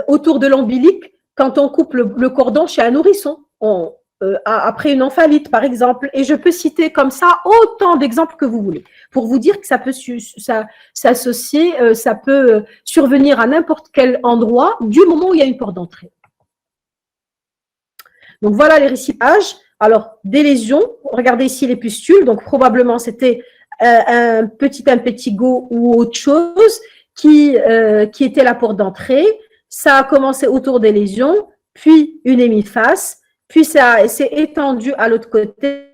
autour de l'ombilic, quand on coupe le cordon chez un nourrisson, après une omphalite, par exemple. Et je peux citer comme ça autant d'exemples que vous voulez, pour vous dire que ça peut s'associer, ça peut survenir à n'importe quel endroit du moment où il y a une porte d'entrée. Donc voilà les récipages. Alors, des lésions, regardez ici les pustules, donc probablement c'était un petit impétigo ou autre chose qui était la porte d'entrée. ça a commencé autour des lésions, puis une hémiphase, puis ça s'est étendu à l'autre côté.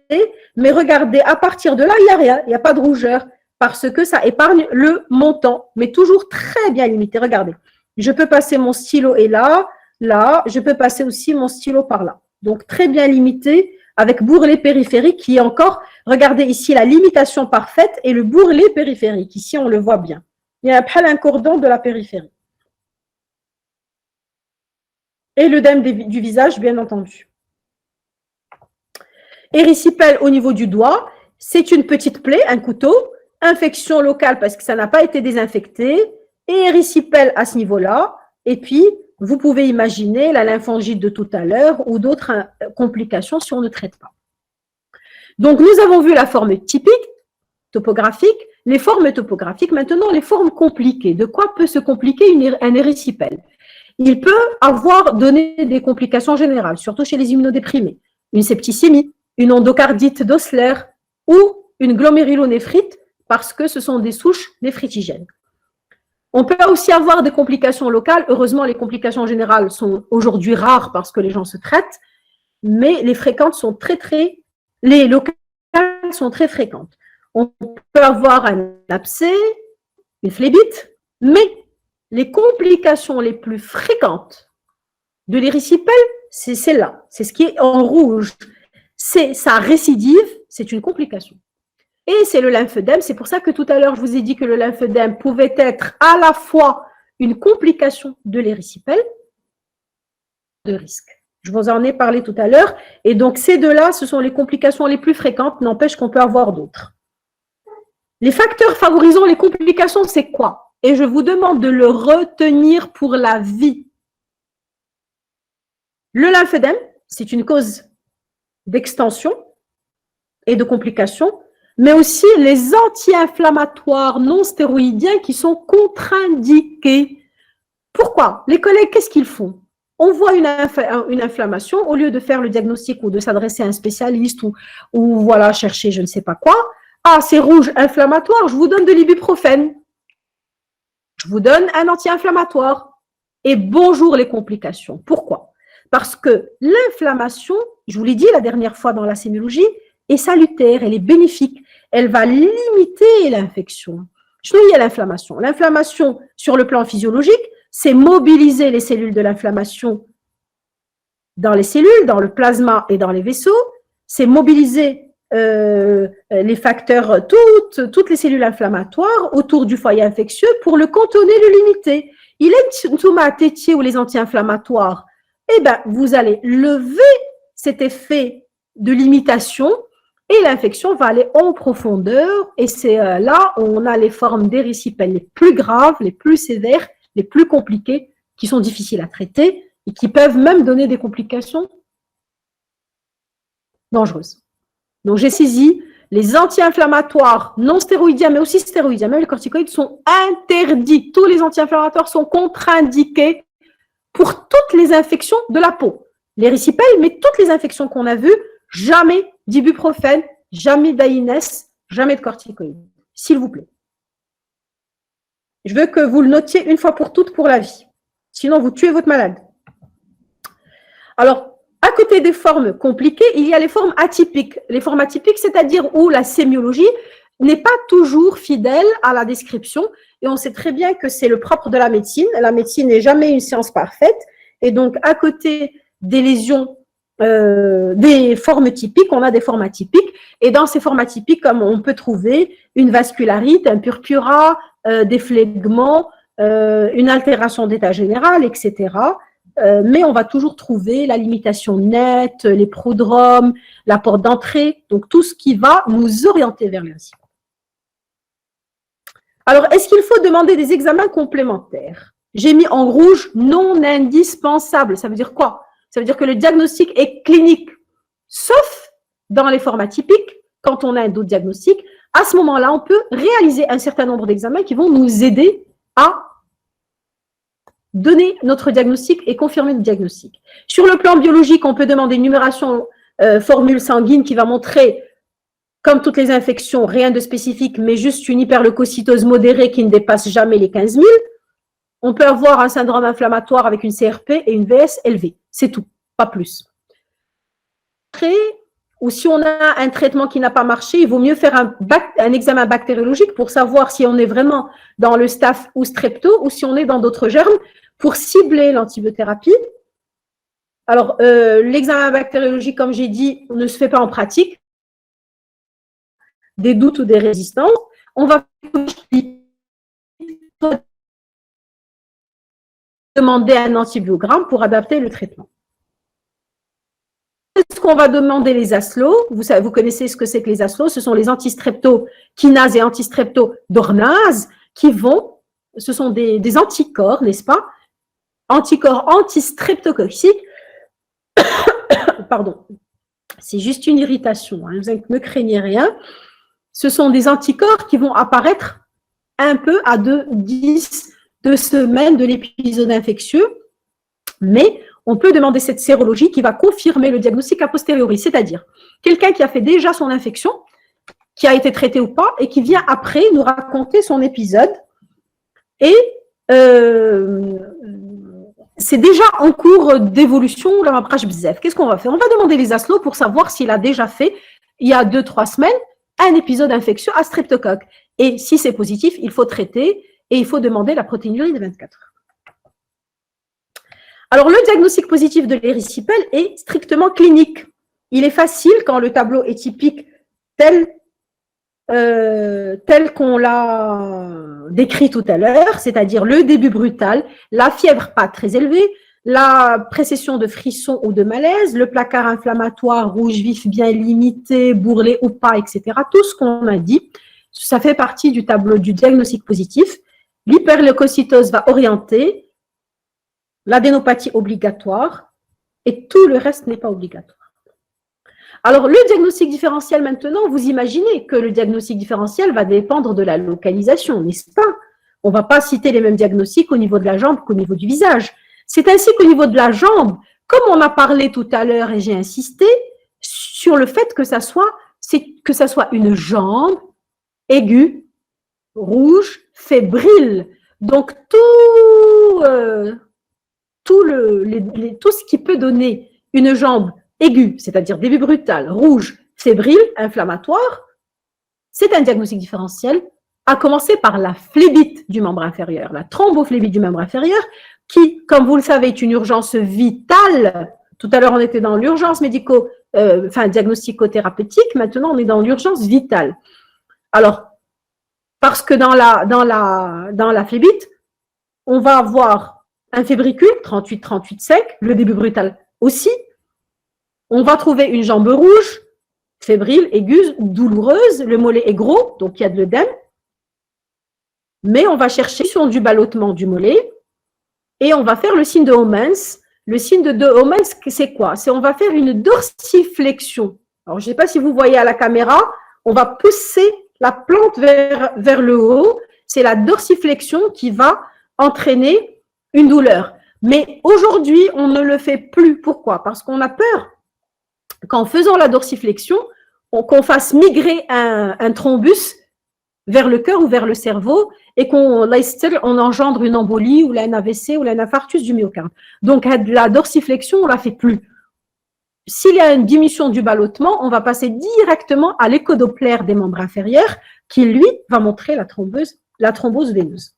Mais regardez, à partir de là, il n'y a rien, il n'y a pas de rougeur, parce que ça épargne le montant, mais toujours très bien limité. Regardez, je peux passer mon stylo et là, je peux passer aussi mon stylo par là. Donc, très bien limité, avec bourrelet périphérique qui est encore, regardez ici la limitation parfaite et le bourrelet périphérique. Ici, on le voit bien. Il y a un cordon de la périphérie. Et l'œdème du visage, bien entendu. Érysipèle au niveau du doigt, c'est une petite plaie, un couteau, infection locale parce que ça n'a pas été désinfecté, et érysipèle à ce niveau-là. Et puis, vous pouvez imaginer la lymphangite de tout à l'heure ou d'autres complications si on ne traite pas. Donc, nous avons vu la forme typique, topographique, les formes topographiques. Maintenant, les formes compliquées. De quoi peut se compliquer un érysipèle? Il peut avoir donné des complications générales, surtout chez les immunodéprimés. Une septicémie, une endocardite d'Osler ou une glomérulonéphrite parce que ce sont des souches néphritigènes. On peut aussi avoir des complications locales. Heureusement, les complications générales sont aujourd'hui rares parce que les gens se traitent, mais les fréquentes sont les locales sont très fréquentes. On peut avoir un abcès, une phlébite, mais les complications les plus fréquentes de l'érysipèle, c'est celle-là, c'est ce qui est en rouge. C'est sa récidive, c'est une complication. Et c'est le lymphœdème, c'est pour ça que tout à l'heure, je vous ai dit que le lymphœdème pouvait être à la fois une complication de l'érysipèle de risque. Je vous en ai parlé tout à l'heure. Et donc, ces deux-là, ce sont les complications les plus fréquentes, n'empêche qu'on peut avoir d'autres. Les facteurs favorisant les complications, c'est quoi? Et je vous demande de le retenir pour la vie. Le lymphœdème, c'est une cause d'extension et de complications, mais aussi les anti-inflammatoires non stéroïdiens qui sont contre-indiqués. Pourquoi? Les collègues, qu'est-ce qu'ils font? On voit une inflammation, au lieu de faire le diagnostic ou de s'adresser à un spécialiste ou voilà, chercher je ne sais pas quoi. Ah, c'est rouge, inflammatoire, je vous donne de l'ibuprofène. Je vous donne un anti-inflammatoire. Et bonjour les complications. Pourquoi? Parce que l'inflammation, je vous l'ai dit la dernière fois dans la sémiologie, est salutaire, elle est bénéfique. Elle va limiter l'infection. Je vous dis l'inflammation. L'inflammation, sur le plan physiologique, c'est mobiliser les cellules de l'inflammation dans les cellules, dans le plasma et dans les vaisseaux. C'est mobiliser les facteurs, toutes les cellules inflammatoires autour du foyer infectieux pour le cantonner, le limiter. Il est une tomate tétier ou les anti-inflammatoires. Eh bien, vous allez lever cet effet de limitation et l'infection va aller en profondeur. Et c'est là où on a les formes d'érysipèle les plus graves, les plus sévères, les plus compliquées, qui sont difficiles à traiter et qui peuvent même donner des complications dangereuses. Donc, j'ai saisi les anti-inflammatoires non stéroïdiens, mais aussi stéroïdiens, même les corticoïdes sont interdits. Tous les anti-inflammatoires sont contre-indiqués pour toutes les infections de la peau. L'érysipèle, mais toutes les infections qu'on a vues, jamais d'ibuprofène, jamais d'AINES, jamais de corticoïdes. S'il vous plaît. Je veux que vous le notiez une fois pour toutes pour la vie. Sinon, vous tuez votre malade. Alors, à côté des formes compliquées, il y a les formes atypiques. Les formes atypiques, c'est-à-dire où la sémiologie n'est pas toujours fidèle à la description. Et on sait très bien que c'est le propre de la médecine. La médecine n'est jamais une science parfaite. Et donc, à côté des lésions, des formes typiques, on a des formes atypiques. Et dans ces formes atypiques, comme on peut trouver une vascularite, un purpura, des phlegmons, une altération d'état général, etc. Mais on va toujours trouver la limitation nette, les prodromes, la porte d'entrée, donc tout ce qui va nous orienter vers l'incipient. Alors, est-ce qu'il faut demander des examens complémentaires? J'ai mis en rouge non indispensable. Ça veut dire quoi? Ça veut dire que le diagnostic est clinique, sauf dans les formes atypiques, quand on a un doute diagnostic. À ce moment-là, on peut réaliser un certain nombre d'examens qui vont nous aider à donner notre diagnostic et confirmer le diagnostic. Sur le plan biologique, on peut demander une numération formule sanguine qui va montrer, comme toutes les infections, rien de spécifique, mais juste une hyperleucocytose modérée qui ne dépasse jamais les 15 000. on peut avoir un syndrome inflammatoire avec une CRP et une VS élevée. C'est tout, pas plus. Ou si on a un traitement qui n'a pas marché, il vaut mieux faire un examen bactériologique pour savoir si on est vraiment dans le staph ou strepto ou si on est dans d'autres germes pour cibler l'antibiothérapie. Alors, l'examen bactériologique, comme j'ai dit, ne se fait pas en pratique. Des doutes ou des résistances. On va demander un antibiogramme pour adapter le traitement. Est-ce qu'on va demander les ASLO? Vous connaissez ce que c'est que les ASLO? Ce sont les antistreptokinases et antistreptodornases qui vont, ce sont des anticorps, n'est-ce pas? Anticorps antistreptococciques. Pardon, c'est juste une irritation, hein, vous ne craignez rien. Ce sont des anticorps qui vont apparaître un peu à 10 semaines de l'épisode infectieux, mais on peut demander cette sérologie qui va confirmer le diagnostic a posteriori, c'est-à-dire quelqu'un qui a fait déjà son infection, qui a été traité ou pas, et qui vient après nous raconter son épisode. Et c'est déjà en cours d'évolution, la mabrage bzef. Qu'est-ce qu'on va faire? On va demander les ASLO pour savoir s'il a déjà fait, il y a 2-3 semaines, un épisode infectieux à streptocoque. Et si c'est positif, il faut traiter et il faut demander la protéinurie de 24 heures. Alors, le diagnostic positif de l'érysipèle est strictement clinique. Il est facile quand le tableau est typique tel qu'on l'a décrit tout à l'heure, c'est-à-dire le début brutal, la fièvre pas très élevée, la précession de frissons ou de malaise, le placard inflammatoire rouge vif bien limité, bourrelé ou pas, etc. Tout ce qu'on a dit, ça fait partie du tableau du diagnostic positif. L'hyperleucocytose va orienter, l'adénopathie obligatoire et tout le reste n'est pas obligatoire. Alors, le diagnostic différentiel maintenant, vous imaginez que le diagnostic différentiel va dépendre de la localisation, n'est-ce pas? On ne va pas citer les mêmes diagnostics au niveau de la jambe qu'au niveau du visage. C'est ainsi qu'au niveau de la jambe, comme on a parlé tout à l'heure et j'ai insisté sur le fait que ça soit une jambe aiguë, rouge, fébrile. Donc, tout ce qui peut donner une jambe aiguë, c'est-à-dire début brutal, rouge, fébrile, inflammatoire, c'est un diagnostic différentiel, à commencer par la phlébite du membre inférieur, la thrombophlébite du membre inférieur, qui, comme vous le savez, est une urgence vitale. Tout à l'heure, on était dans l'urgence diagnostico-thérapeutique, maintenant, on est dans l'urgence vitale. Alors, parce que dans la phlébite, on va avoir un fébricule, 38-38 sec, le début brutal aussi. On va trouver une jambe rouge, fébrile, aiguë, douloureuse, le mollet est gros, donc il y a de l'œdème. Mais on va chercher sur du ballottement du mollet et on va faire le signe de Homans. Le signe de Homans, c'est quoi? C'est on va faire une dorsiflexion. Alors, je ne sais pas si vous voyez à la caméra, on va pousser la plante vers le haut. C'est la dorsiflexion qui va entraîner une douleur. Mais aujourd'hui, on ne le fait plus. Pourquoi? Parce qu'on a peur qu'en faisant la dorsiflexion, qu'on fasse migrer un thrombus vers le cœur ou vers le cerveau et qu'on engendre une embolie ou un AVC ou un infarctus du myocarde. Donc, la dorsiflexion, on ne la fait plus. S'il y a une diminution du ballottement, on va passer directement à l'échodoppler des membres inférieurs qui, lui, va montrer la thrombose veineuse.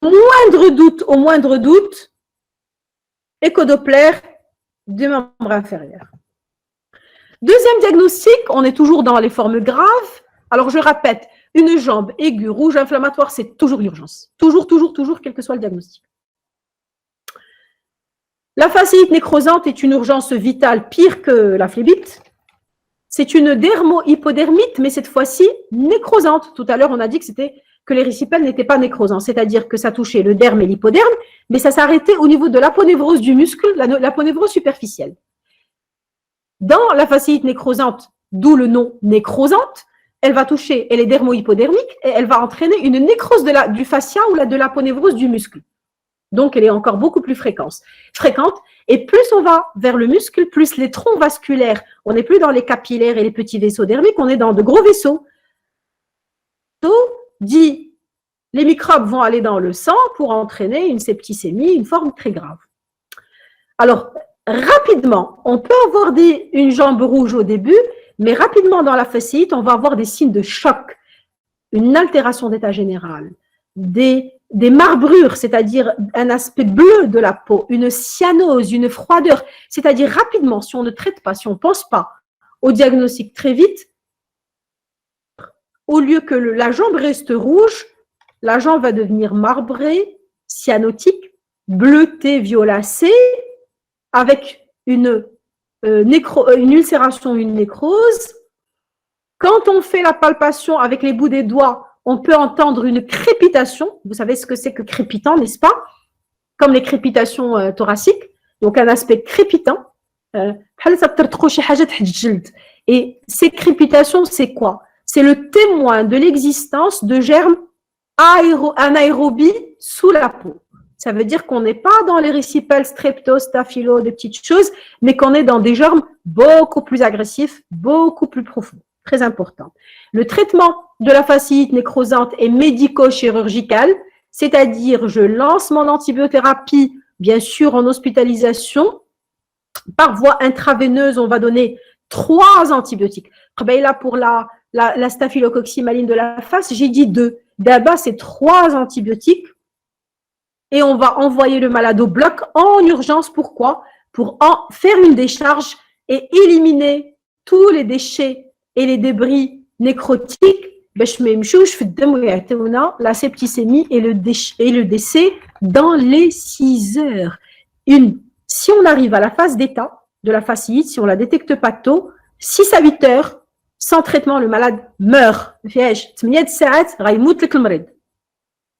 Au moindre doute, échodoppler des membres inférieurs. Deuxième diagnostic, on est toujours dans les formes graves. Alors, je répète, une jambe aiguë, rouge, inflammatoire, c'est toujours l'urgence. Toujours, quel que soit le diagnostic. La fasciite nécrosante est une urgence vitale pire que la phlébite. C'est une dermo-hypodermite, mais cette fois-ci nécrosante. Tout à l'heure, on a dit que l'érysipèle n'était pas nécrosant, c'est-à-dire que ça touchait le derme et l'hypoderme, mais ça s'arrêtait au niveau de l'aponévrose du muscle, l'aponévrose superficielle. Dans la fasciite nécrosante, d'où le nom nécrosante, elle va toucher, elle est dermo-hypodermique et elle va entraîner une nécrose du fascia ou de l'aponévrose du muscle. Donc, elle est encore beaucoup plus fréquente. Et plus on va vers le muscle, plus les troncs vasculaires, on n'est plus dans les capillaires et les petits vaisseaux dermiques, on est dans de gros vaisseaux. Dit les microbes vont aller dans le sang pour entraîner une septicémie, une forme très grave. Alors, rapidement, on peut avoir une jambe rouge au début, mais rapidement dans la fasciite, on va avoir des signes de choc, une altération d'état général, des marbrures, c'est-à-dire un aspect bleu de la peau, une cyanose, une froideur, c'est-à-dire rapidement, si on ne traite pas, si on ne pense pas au diagnostic très vite, au lieu que la jambe reste rouge, la jambe va devenir marbrée, cyanotique, bleutée, violacée, avec une ulcération, une nécrose. Quand on fait la palpation avec les bouts des doigts, on peut entendre une crépitation. Vous savez ce que c'est que crépitant, n'est-ce pas? Comme les crépitations thoraciques. Donc, un aspect crépitant. Et ces crépitations, c'est quoi? C'est le témoin de l'existence de germes anaérobies sous la peau. Ça veut dire qu'on n'est pas dans les récipes strepto, staphylo, des petites choses, mais qu'on est dans des germes beaucoup plus agressifs, beaucoup plus profonds. Très important. Le traitement de la fasciite nécrosante est médico-chirurgical, c'est-à-dire je lance mon antibiothérapie, bien sûr en hospitalisation. Par voie intraveineuse, on va donner 3 antibiotiques. Là, pour la staphylococci de la face, j'ai dit 2. D'abord, c'est 3 antibiotiques. Et on va envoyer le malade au bloc en urgence. Pourquoi? Pour faire une décharge et éliminer tous les déchets et les débris nécrotiques. La septicémie et le décès dans les 6 heures. Si on arrive à la phase d'état de la fasciite, si on ne la détecte pas tôt, 6 à 8 heures, sans traitement, le malade meurt.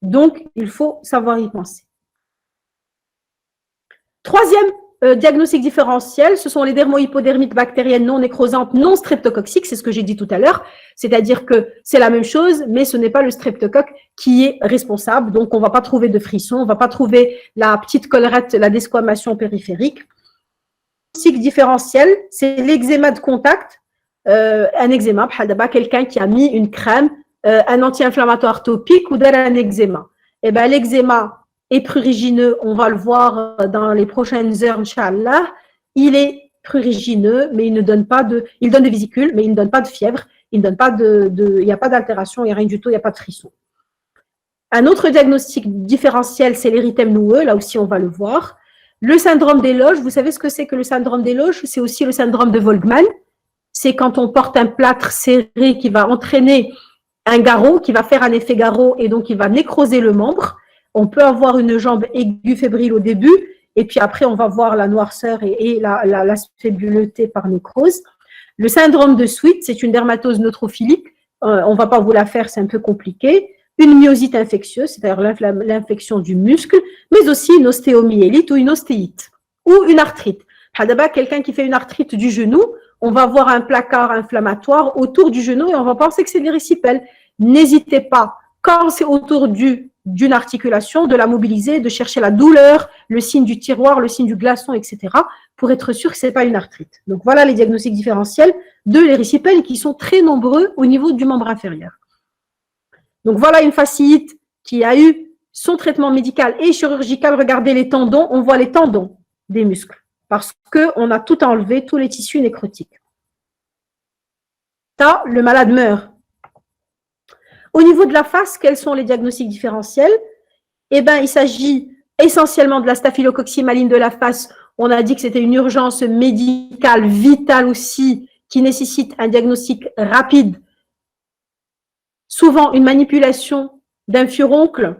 Donc, il faut savoir y penser. Troisième diagnostic différentiel, ce sont les dermohypodermites bactériennes non nécrosantes, non streptococciques, c'est ce que j'ai dit tout à l'heure, c'est-à-dire que c'est la même chose, mais ce n'est pas le streptocoque qui est responsable, donc on ne va pas trouver de frissons, on ne va pas trouver la petite collerette, la desquamation périphérique. Diagnostic différentiel, c'est l'eczéma de contact, un eczéma, quelqu'un qui a mis une crème, un anti-inflammatoire topique ou un eczéma. Et bien, l'eczéma est prurigineux, on va le voir dans les prochaines heures, Inch'Allah. Il est prurigineux, mais il donne des vésicules, mais il ne donne pas de fièvre, il n'y a pas d'altération, il n'y a rien du tout, il n'y a pas de frisson. Un autre diagnostic différentiel, c'est l'érythème noueux, là aussi on va le voir. Le syndrome des loges, vous savez ce que c'est que le syndrome des loges? C'est aussi le syndrome de Volkmann. C'est quand on porte un plâtre serré qui va entraîner un garrot, qui va faire un effet garrot et donc il va nécroser le membre. On peut avoir une jambe aiguë fébrile au début et puis après on va voir la noirceur et l'aspect bleuté par nécrose. Le syndrome de Sweet, c'est une dermatose neutrophilique. On ne va pas vous la faire, c'est un peu compliqué. Une myosite infectieuse, c'est-à-dire l'infection du muscle, mais aussi une ostéomyélite ou une ostéite ou une arthrite. Quelqu'un qui fait une arthrite du genou, on va avoir un placard inflammatoire autour du genou et on va penser que c'est des récipelles. N'hésitez pas, quand c'est autour d'une articulation, de la mobiliser, de chercher la douleur, le signe du tiroir, le signe du glaçon, etc., pour être sûr que ce n'est pas une arthrite. Donc voilà les diagnostics différentiels de l'érysipèle qui sont très nombreux au niveau du membre inférieur. Donc voilà une fasciite qui a eu son traitement médical et chirurgical. Regardez les tendons, on voit les tendons des muscles parce qu'on a tout enlevé, tous les tissus nécrotiques. Ça, le malade meurt. Au niveau de la face, quels sont les diagnostics différentiels? Eh bien, il s'agit essentiellement de la staphylococci de la face. On a dit que c'était une urgence médicale, vitale aussi, qui nécessite un diagnostic rapide. Souvent, une manipulation d'un furoncle.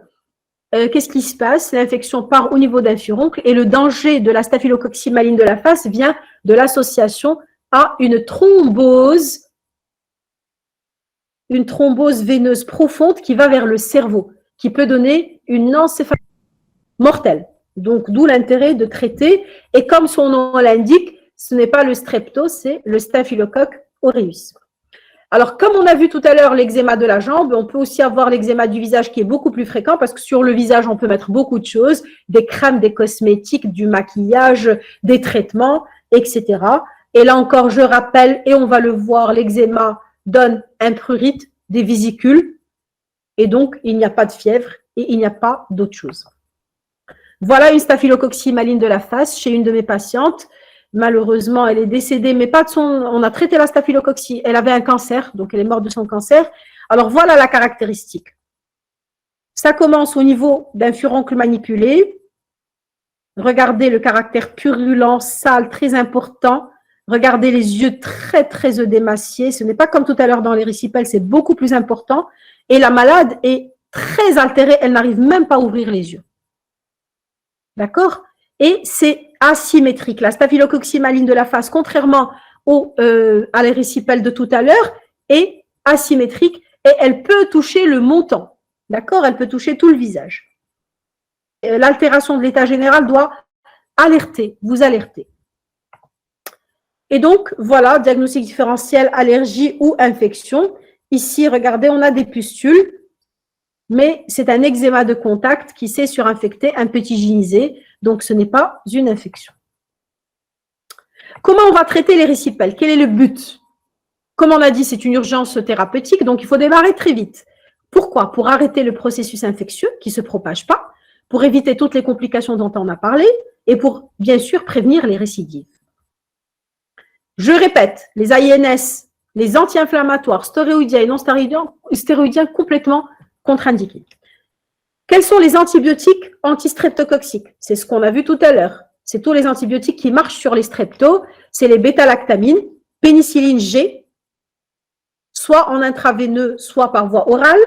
Qu'est-ce qui se passe? L'infection part au niveau d'un furoncle et le danger de la staphylococci de la face vient de l'association à une thrombose veineuse profonde qui va vers le cerveau, qui peut donner une encéphalite mortelle. Donc, d'où l'intérêt de traiter. Et comme son nom l'indique, ce n'est pas le strepto, c'est le staphylocoque aureus. Alors, comme on a vu tout à l'heure l'eczéma de la jambe, on peut aussi avoir l'eczéma du visage qui est beaucoup plus fréquent parce que sur le visage, on peut mettre beaucoup de choses, des crèmes, des cosmétiques, du maquillage, des traitements, etc. Et là encore, je rappelle, et on va le voir, l'eczéma donne un prurite, des vésicules, et donc il n'y a pas de fièvre et il n'y a pas d'autre chose. Voilà une staphylococcie maligne de la face chez une de mes patientes. Malheureusement, elle est décédée, mais pas de son... On a traité la staphylococcie. Elle avait un cancer, donc elle est morte de son cancer. Alors, voilà la caractéristique. Ça commence au niveau d'un furoncle manipulé. Regardez le caractère purulent, sale, très important. Regardez les yeux très, très œdémaciés. Ce n'est pas comme tout à l'heure dans les récipelles, c'est beaucoup plus important. Et la malade est très altérée, elle n'arrive même pas à ouvrir les yeux. D'accord? Et c'est asymétrique. La staphylococcie maligne de la face, contrairement à les récipelles de tout à l'heure, est asymétrique et elle peut toucher le menton. D'accord? Elle peut toucher tout le visage. L'altération de l'état général doit alerter, vous alerter. Et donc, voilà, diagnostic différentiel, allergie ou infection. Ici, regardez, on a des pustules, mais c'est un eczéma de contact qui s'est surinfecté, un petit gynisé, donc ce n'est pas une infection. Comment on va traiter les récipelles? Quel est le but? Comme on a dit, c'est une urgence thérapeutique, donc il faut démarrer très vite. Pourquoi? Pour arrêter le processus infectieux qui ne se propage pas, pour éviter toutes les complications dont on a parlé et pour, bien sûr, prévenir les récidives. Je répète, les AINS, les anti-inflammatoires, stéroïdiens et non stéroïdiens complètement contre-indiqués. Quels sont les antibiotiques antistreptococciques? C'est ce qu'on a vu tout à l'heure. C'est tous les antibiotiques qui marchent sur les streptos. C'est les bêta-lactamines, pénicilline G, soit en intraveineux, soit par voie orale.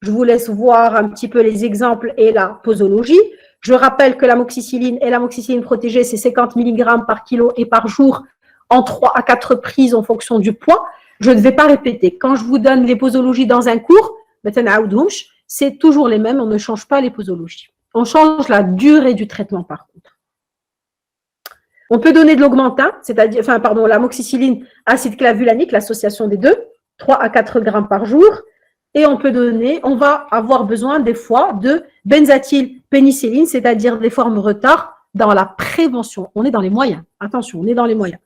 Je vous laisse voir un petit peu les exemples et la posologie. Je rappelle que l'amoxicilline et l'amoxicilline protégée, c'est 50 mg par kilo et par jour en 3 à 4 prises en fonction du poids. Je ne vais pas répéter. Quand je vous donne les posologies dans un cours, c'est toujours les mêmes, on ne change pas les posologies. On change la durée du traitement par contre. On peut donner de l'augmentin, c'est-à-dire, l'amoxicilline acide clavulanique, l'association des deux, 3 à 4 grammes par jour. Et on va avoir besoin des fois de benzethylpénicilline, c'est-à-dire des formes retard dans la prévention. On est dans les moyens. Attention, on est dans les moyens.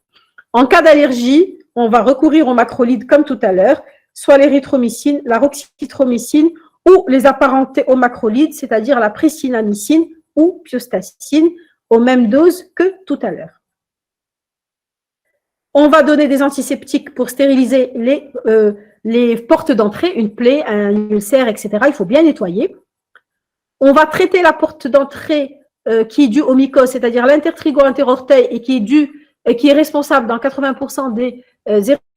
En cas d'allergie, on va recourir aux macrolides comme tout à l'heure, soit l'érythromycine, la roxythromycine ou les apparentés aux macrolides, c'est-à-dire la pristinamycine ou piostacine, aux mêmes doses que tout à l'heure. On va donner des antiseptiques pour stériliser les portes d'entrée, une plaie, un ulcère, etc. Il faut bien nettoyer. On va traiter la porte d'entrée qui est due au mycose, c'est-à-dire l'intertrigo-interorteil et qui est responsable dans 80% des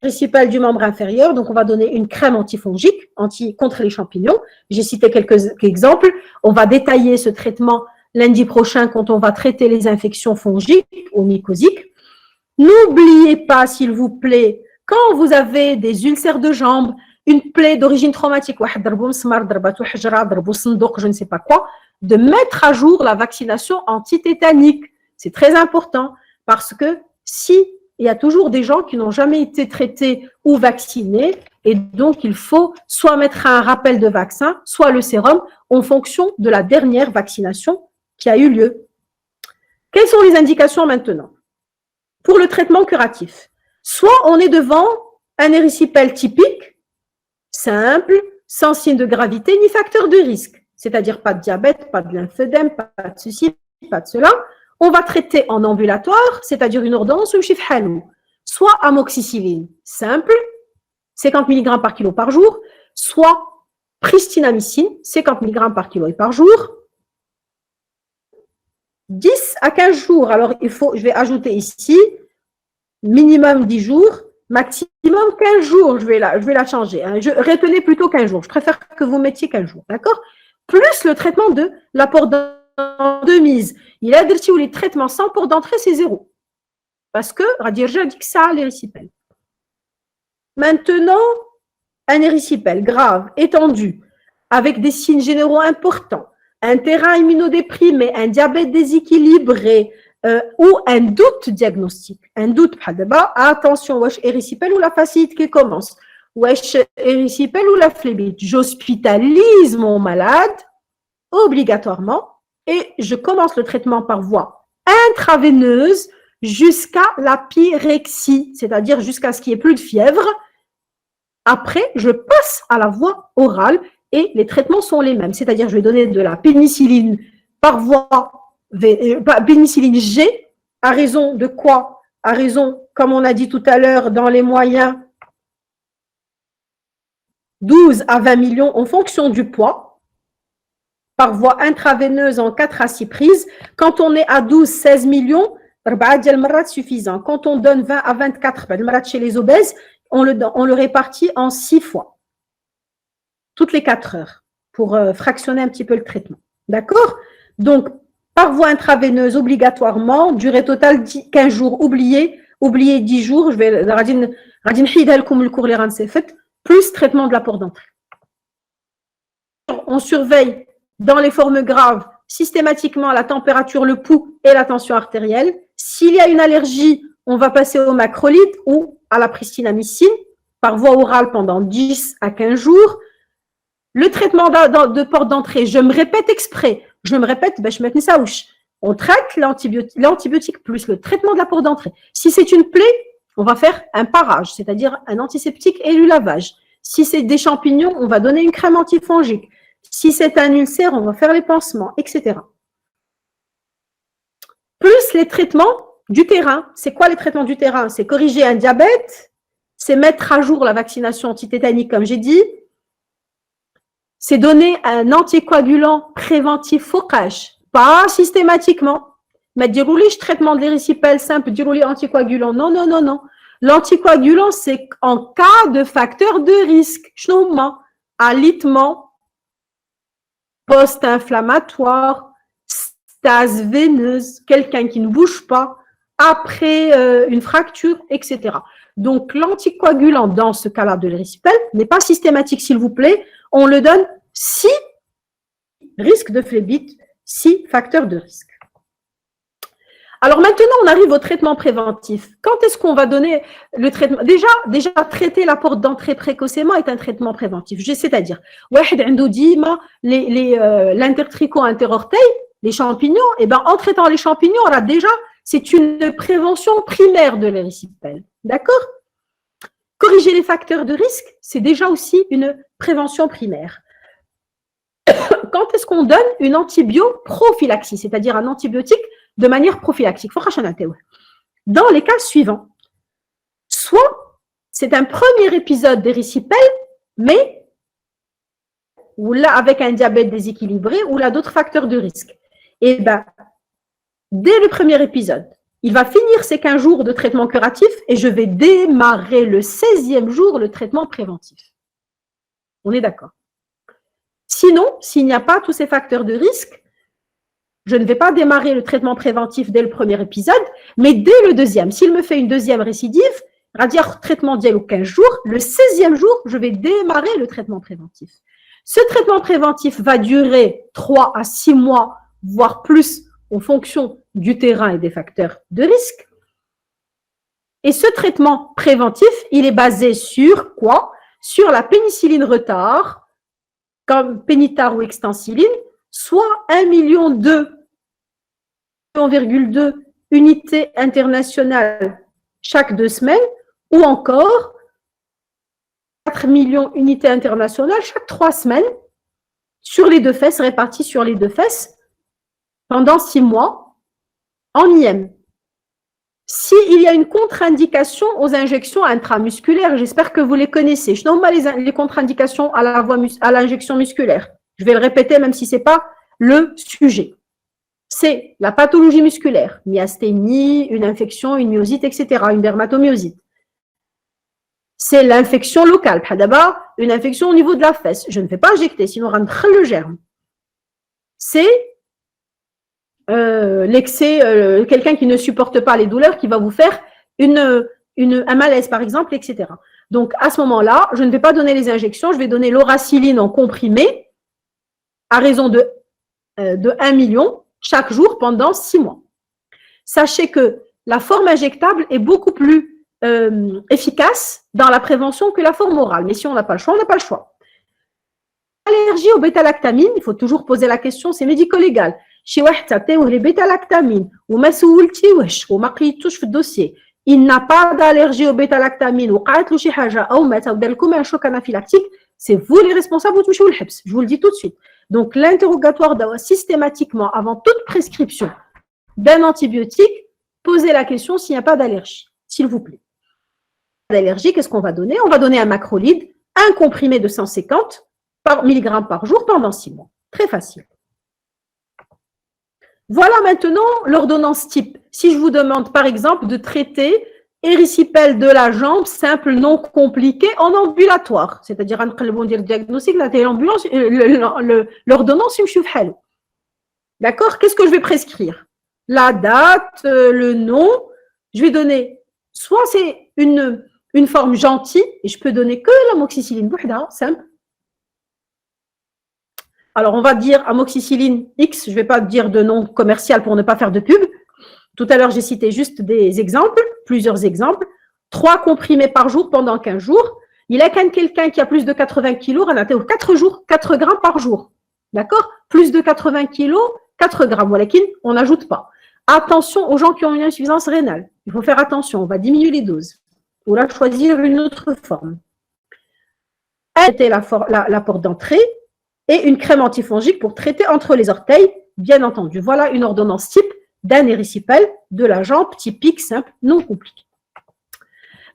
érysipèles du membre inférieur. Donc, on va donner une crème antifongique contre les champignons. J'ai cité quelques exemples. On va détailler ce traitement lundi prochain quand on va traiter les infections fongiques ou mycosiques. N'oubliez pas, s'il vous plaît, quand vous avez des ulcères de jambes, une plaie d'origine traumatique, je ne sais pas quoi, de mettre à jour la vaccination antitétanique. C'est très important parce que il y a toujours des gens qui n'ont jamais été traités ou vaccinés et donc il faut soit mettre un rappel de vaccin, soit le sérum en fonction de la dernière vaccination qui a eu lieu. Quelles sont les indications maintenant? Pour le traitement curatif, soit on est devant un érysipèle typique, simple, sans signe de gravité ni facteur de risque, c'est-à-dire pas de diabète, pas de lymphœdème, pas de ceci, pas de cela. On va traiter en ambulatoire, c'est-à-dire une ordonnance ou chif halou, soit amoxicilline simple, 50 mg par kilo par jour, soit pristinamycine, 50 mg par kilo et par jour, 10 à 15 jours. Alors, je vais ajouter ici, minimum 10 jours, maximum 15 jours. Je vais la changer. Hein. Retenez plutôt 15 jours. Je préfère que vous mettiez 15 jours. D'accord? Plus le traitement de l'apport de mise. Il a dit que les traitements sans port d'entrée, c'est 0. Parce que Radirja dit que ça a l'érysipèle. Maintenant, un érysipèle grave, étendu, avec des signes généraux importants, un terrain immunodéprimé, un diabète déséquilibré ou un doute diagnostique. Un doute, attention, wesh érysipèle ou la fasciite qui commence, wesh érysipèle ou la phlébite. J'hospitalise mon malade obligatoirement et je commence le traitement par voie intraveineuse jusqu'à la pyrexie, c'est-à-dire jusqu'à ce qu'il n'y ait plus de fièvre, Après, je passe à la voie orale et les traitements sont les mêmes. C'est-à-dire, je vais donner de la pénicilline par voie pénicilline G, à raison de quoi? À raison, comme on a dit tout à l'heure, dans les moyens 12 à 20 millions en fonction du poids, par voie intraveineuse en 4 à 6 prises. Quand on est à 12-16 millions, suffisant. Quand on donne 20 à 24 chez les obèses, on le répartit en 6 fois, toutes les 4 heures, pour fractionner un petit peu le traitement. D'accord? Donc, par voie intraveineuse, obligatoirement, durée totale 15 jours, oubliez 10 jours, je vais plus traitement de la porte d'entrée. On surveille dans les formes graves systématiquement la température, le pouls et la tension artérielle. S'il y a une allergie, on va passer au macrolide ou à la pristinamycine par voie orale pendant 10 à 15 jours. Le traitement de porte d'entrée, je me répète exprès, on traite l'antibiotique plus le traitement de la porte d'entrée. Si c'est une plaie, on va faire un parage, c'est-à-dire un antiseptique et du lavage. Si c'est des champignons, on va donner une crème antifongique. Si c'est un ulcère, on va faire les pansements, etc. Plus les traitements du terrain. C'est quoi les traitements du terrain? C'est corriger un diabète, c'est mettre à jour la vaccination antitétanique, comme j'ai dit, c'est donner un anticoagulant préventif focage, pas systématiquement. Mais dire-lui traitement de l'érysipèle simple, dire-lui anticoagulant. Non, non, non, non. L'anticoagulant, c'est en cas de facteur de risque. Alitement, post-inflammatoire, stase veineuse, quelqu'un qui ne bouge pas, après une fracture, etc. Donc, l'anticoagulant, dans ce cas-là de l'érysipèle, n'est pas systématique, s'il vous plaît. On le donne si risque de phlébite, si facteur de risque. Alors maintenant, on arrive au traitement préventif. Quand est-ce qu'on va donner le traitement? Déjà, traiter la porte d'entrée précocement est un traitement préventif. C'est-à-dire, l'intertricot interorteil, les champignons, et ben, en traitant les champignons, là, déjà, c'est une prévention primaire de l'érysipèle. D'accord? Corriger les facteurs de risque, c'est déjà aussi une prévention primaire. Quand est-ce qu'on donne une antibioprophylaxie, c'est-à-dire un antibiotique de manière prophylactique? Dans les cas suivants, soit c'est un premier épisode d'érysipèle, mais ou là avec un diabète déséquilibré, ou là d'autres facteurs de risque. Et bien, dès le premier épisode, il va finir ses 15 jours de traitement curatif et je vais démarrer le 16e jour le traitement préventif. On est d'accord? Sinon, s'il n'y a pas tous ces facteurs de risque, je ne vais pas démarrer le traitement préventif dès le premier épisode, mais dès le deuxième. S'il me fait une deuxième récidive, traitement d'IEL aux 15 jours, le 16e jour, je vais démarrer le traitement préventif. Ce traitement préventif va durer 3 à 6 mois, voire plus, en fonction du terrain et des facteurs de risque. Et ce traitement préventif, il est basé sur quoi? Sur la pénicilline retard, comme pénitar ou extensiline, soit 1,2 million unités internationales chaque 2 semaines, ou encore 4 millions unités internationales chaque 3 semaines, sur les 2 fesses, réparties sur les 2 fesses, pendant 6 mois, en IM. S'il y a une contre-indication aux injections intramusculaires, j'espère que vous les connaissez. Je nomme les contre-indications à l'injection musculaire. Je vais le répéter même si ce n'est pas le sujet. C'est la pathologie musculaire, myasthénie, une infection, une myosite, etc., une dermatomyosite. C'est l'infection locale. D'abord, une infection au niveau de la fesse. Je ne vais pas injecter, sinon on rentre le germe. C'est l'excès, quelqu'un qui ne supporte pas les douleurs, qui va vous faire un malaise, par exemple, etc. Donc, à ce moment-là, je ne vais pas donner les injections, je vais donner l'oraciline en comprimé à raison de 1 million chaque jour pendant 6 mois. Sachez que la forme injectable est beaucoup plus efficace dans la prévention que la forme orale. Mais si on n'a pas le choix, on n'a pas le choix. Allergie au bêta-lactamine, il faut toujours poser la question, c'est médico-légal. شي واحد تعطيوه لي بيتا لاكتامين وما سولتيوهش وما قيدتوش في الدوسيي il n'a pas d'allergie au bêta-lactamine ou un choc anaphylactique, c'est vous les responsables, je vous le dis tout de suite. Donc, l'interrogatoire doit systématiquement, avant toute prescription d'un antibiotique, poser la question s'il n'y a pas d'allergie, s'il vous plaît. D'allergie, qu'est-ce qu'on va donner? On va donner un macrolide, un comprimé de 150 milligrammes par jour pendant 6 mois. Très facile. Voilà maintenant l'ordonnance type. Si je vous demande, par exemple, de traiter érysipèle de la jambe simple, non compliqué, en ambulatoire, c'est-à-dire un bon diagnostic, l'ordonnance, d'accord? Qu'est-ce que je vais prescrire? La date, le nom, je vais donner, soit c'est une forme gentille, et je peux donner que l'amoxicilline, simple. Alors, on va dire amoxicilline X, je ne vais pas dire de nom commercial pour ne pas faire de pub. Tout à l'heure, j'ai cité juste des exemples, plusieurs exemples. 3 comprimés par jour pendant 15 jours. Il a quelqu'un qui a plus de 80 kilos, on a 4 jours, 4 grammes par jour. D'accord? Plus de 80 kilos, 4 grammes. Voilà, on n'ajoute pas. Attention aux gens qui ont une insuffisance rénale. Il faut faire attention, on va diminuer les doses. Ou là, choisir une autre forme. Arrêter la porte d'entrée et une crème antifongique pour traiter entre les orteils, bien entendu. Voilà une ordonnance type d'un érysipèle de la jambe typique, simple, non compliqué.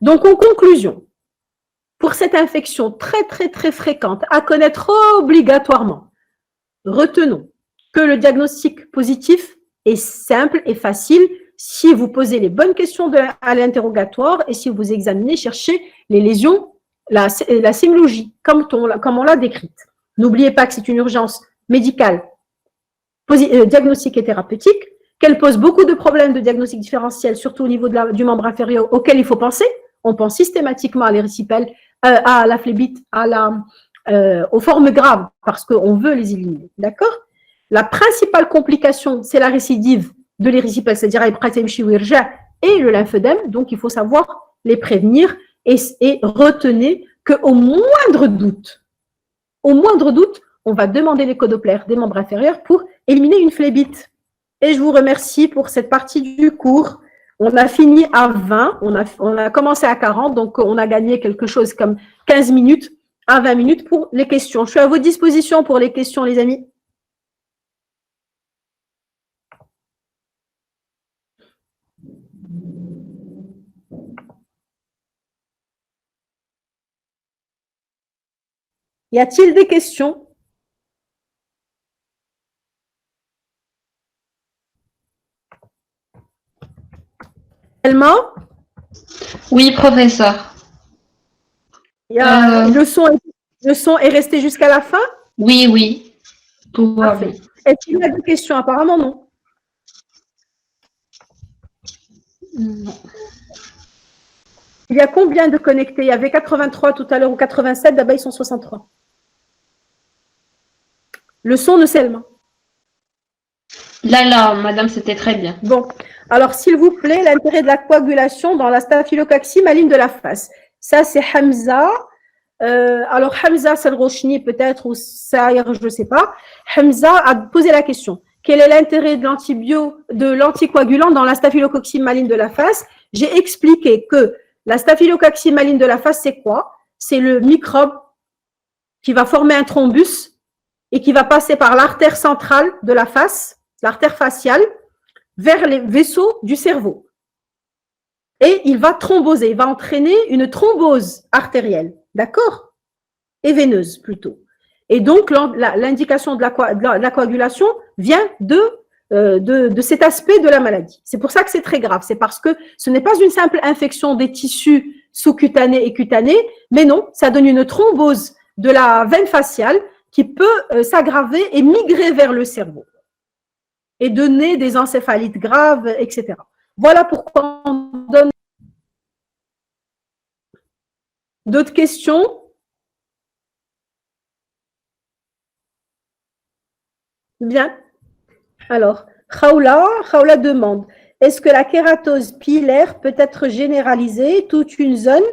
Donc, en conclusion, pour cette infection très, très, très fréquente à connaître obligatoirement, retenons que le diagnostic positif est simple et facile si vous posez les bonnes questions à l'interrogatoire et si vous examinez, cherchez les lésions, la sémiologie, comme on l'a décrite. N'oubliez pas que c'est une urgence médicale, diagnostique et thérapeutique, qu'elle pose beaucoup de problèmes de diagnostic différentiel, surtout au niveau du membre inférieur, auquel il faut penser. On pense systématiquement à l'érysipèle, à la phlébite, aux formes graves, parce qu'on veut les éliminer. D'accord? La principale complication, c'est la récidive de l'érysipèle, c'est-à-dire et le lymphœdème. Donc, il faut savoir les prévenir et retenez qu'au moindre doute, on va demander l'écho Doppler des membres inférieurs pour éliminer une phlébite. Et je vous remercie pour cette partie du cours. On a fini à 20, on a commencé à 40, donc on a gagné quelque chose comme 15 minutes à 20 minutes pour les questions. Je suis à votre disposition pour les questions, les amis. Y a-t-il des questions? Elma? Oui, professeur. Le son est resté jusqu'à la fin? Oui, oui. Tout va bien. Est-ce qu'il y a des questions? Apparemment, non. Non. Il y a combien de connectés? Il y avait 83 tout à l'heure ou 87, d'abord ils sont 63. Le son de Selma. Là, madame, c'était très bien. Bon, alors s'il vous plaît, l'intérêt de la coagulation dans la staphylococcus maligne de la face. Ça, c'est Hamza. Alors, Hamza Salrochni, peut-être, ou Saïr, je ne sais pas. Hamza a posé la question. Quel est l'intérêt de l'anticoagulant dans la staphylococcus maligne de la face? J'ai expliqué que la staphylococcus maligne de la face, c'est quoi? C'est le microbe qui va former un thrombus et qui va passer par l'artère centrale de la face, l'artère faciale, vers les vaisseaux du cerveau. Et il va thromboser, il va entraîner une thrombose artérielle, d'accord? Et veineuse plutôt. Et donc, l'indication de la coagulation vient de cet aspect de la maladie. C'est pour ça que c'est très grave. C'est parce que ce n'est pas une simple infection des tissus sous-cutanés et cutanés, mais non, ça donne une thrombose de la veine faciale qui peut s'aggraver et migrer vers le cerveau et donner des encéphalites graves, etc. Voilà pourquoi on donne. D'autres questions? Bien. Alors, Khaoula demande, est-ce que la kératose pilaire peut être généralisée, toute une zone,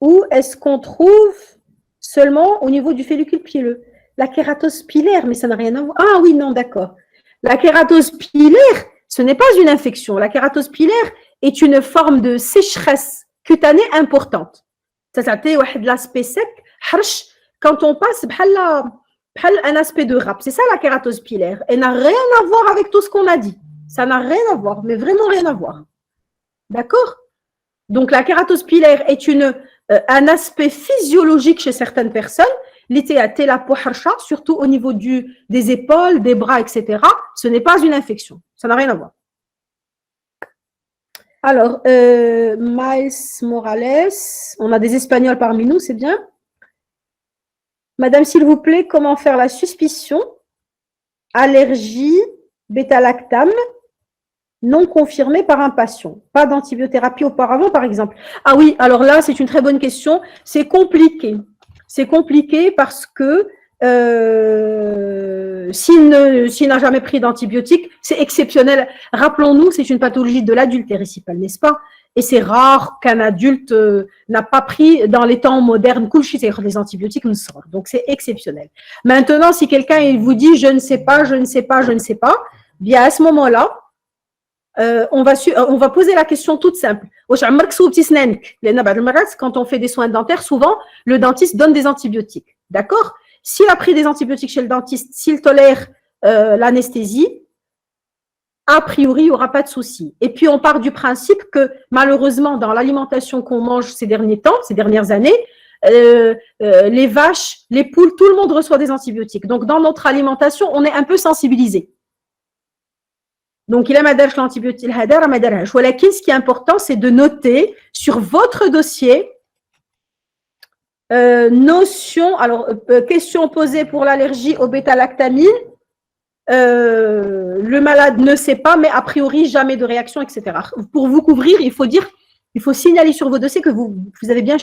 ou est-ce qu'on trouve seulement au niveau du follicule pileux? La kératose pilaire, mais ça n'a rien à voir. Ah oui, non, d'accord. La kératose pilaire, Ce n'est pas une infection. La kératose pilaire est une forme de sécheresse cutanée importante. Ça a l'aspect sec, harsh, quand on passe un aspect de râpe. C'est ça la kératose pilaire. Elle n'a rien à voir avec tout ce qu'on a dit. Ça n'a rien à voir, mais vraiment rien à voir. D'accord? Donc la kératose pilaire est un aspect physiologique chez certaines personnes. Surtout au niveau des épaules, des bras, etc. Ce n'est pas une infection. Ça n'a rien à voir. Alors, Miles Morales, on a des Espagnols parmi nous, c'est bien. Madame, s'il vous plaît, comment faire la suspicion? Allergie, bêta-lactame, non confirmée par un patient. Pas d'antibiothérapie auparavant, par exemple. Ah oui, alors là, c'est une très bonne question. C'est compliqué. C'est compliqué parce que s'il n'a jamais pris d'antibiotiques, c'est exceptionnel. Rappelons-nous, c'est une pathologie de l'adultéricipal, n'est-ce pas? Et c'est rare qu'un adulte n'a pas pris dans les temps modernes les antibiotiques. Donc, c'est exceptionnel. Maintenant, si quelqu'un il vous dit « je ne sais pas, je ne sais pas, je ne sais pas », bien à ce moment-là, on va poser la question toute simple. Quand on fait des soins dentaires, souvent, le dentiste donne des antibiotiques. D'accord? S'il a pris des antibiotiques chez le dentiste, s'il tolère l'anesthésie, a priori, il n'y aura pas de souci. Et puis, on part du principe que, malheureusement, dans l'alimentation qu'on mange ces dernières années, les vaches, les poules, tout le monde reçoit des antibiotiques. Donc, dans notre alimentation, on est un peu sensibilisé. Donc, il a madère l'antibiotique, ce qui est important, c'est de noter sur votre dossier question posée pour l'allergie au bêta-lactamine. Le malade ne sait pas, mais a priori, jamais de réaction, etc. Pour vous couvrir, il faut signaler sur vos dossiers que vous avez bien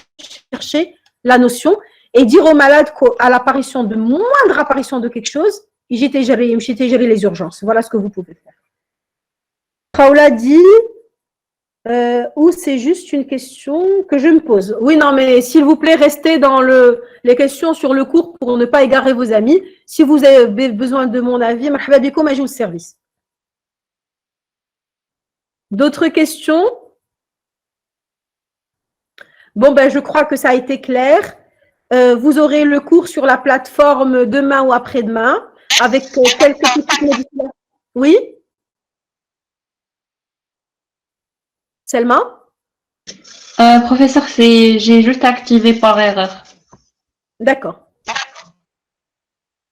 cherché la notion et dire au malade qu'à l'apparition de moindre apparition de quelque chose, j'ai géré les urgences. Voilà ce que vous pouvez faire. Raoula dit ou c'est juste une question que je me pose. Oui, non, mais s'il vous plaît, restez dans les questions sur le cours pour ne pas égarer vos amis. Si vous avez besoin de mon avis, marhaba bikoum, je vous service. D'autres questions? Bon, ben, je crois que ça a été clair. Vous aurez le cours sur la plateforme demain ou après-demain avec quelques petites modifications. Oui? Selma? Professeur, j'ai juste activé par erreur. D'accord.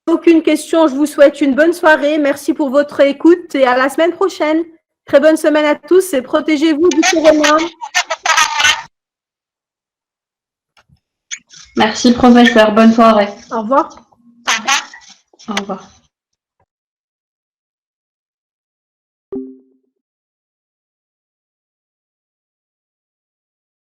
Aucune question, je vous souhaite une bonne soirée. Merci pour votre écoute et à la semaine prochaine. Très bonne semaine à tous et protégez-vous du corona. Merci, professeur. Bonne soirée. Au revoir. Au revoir.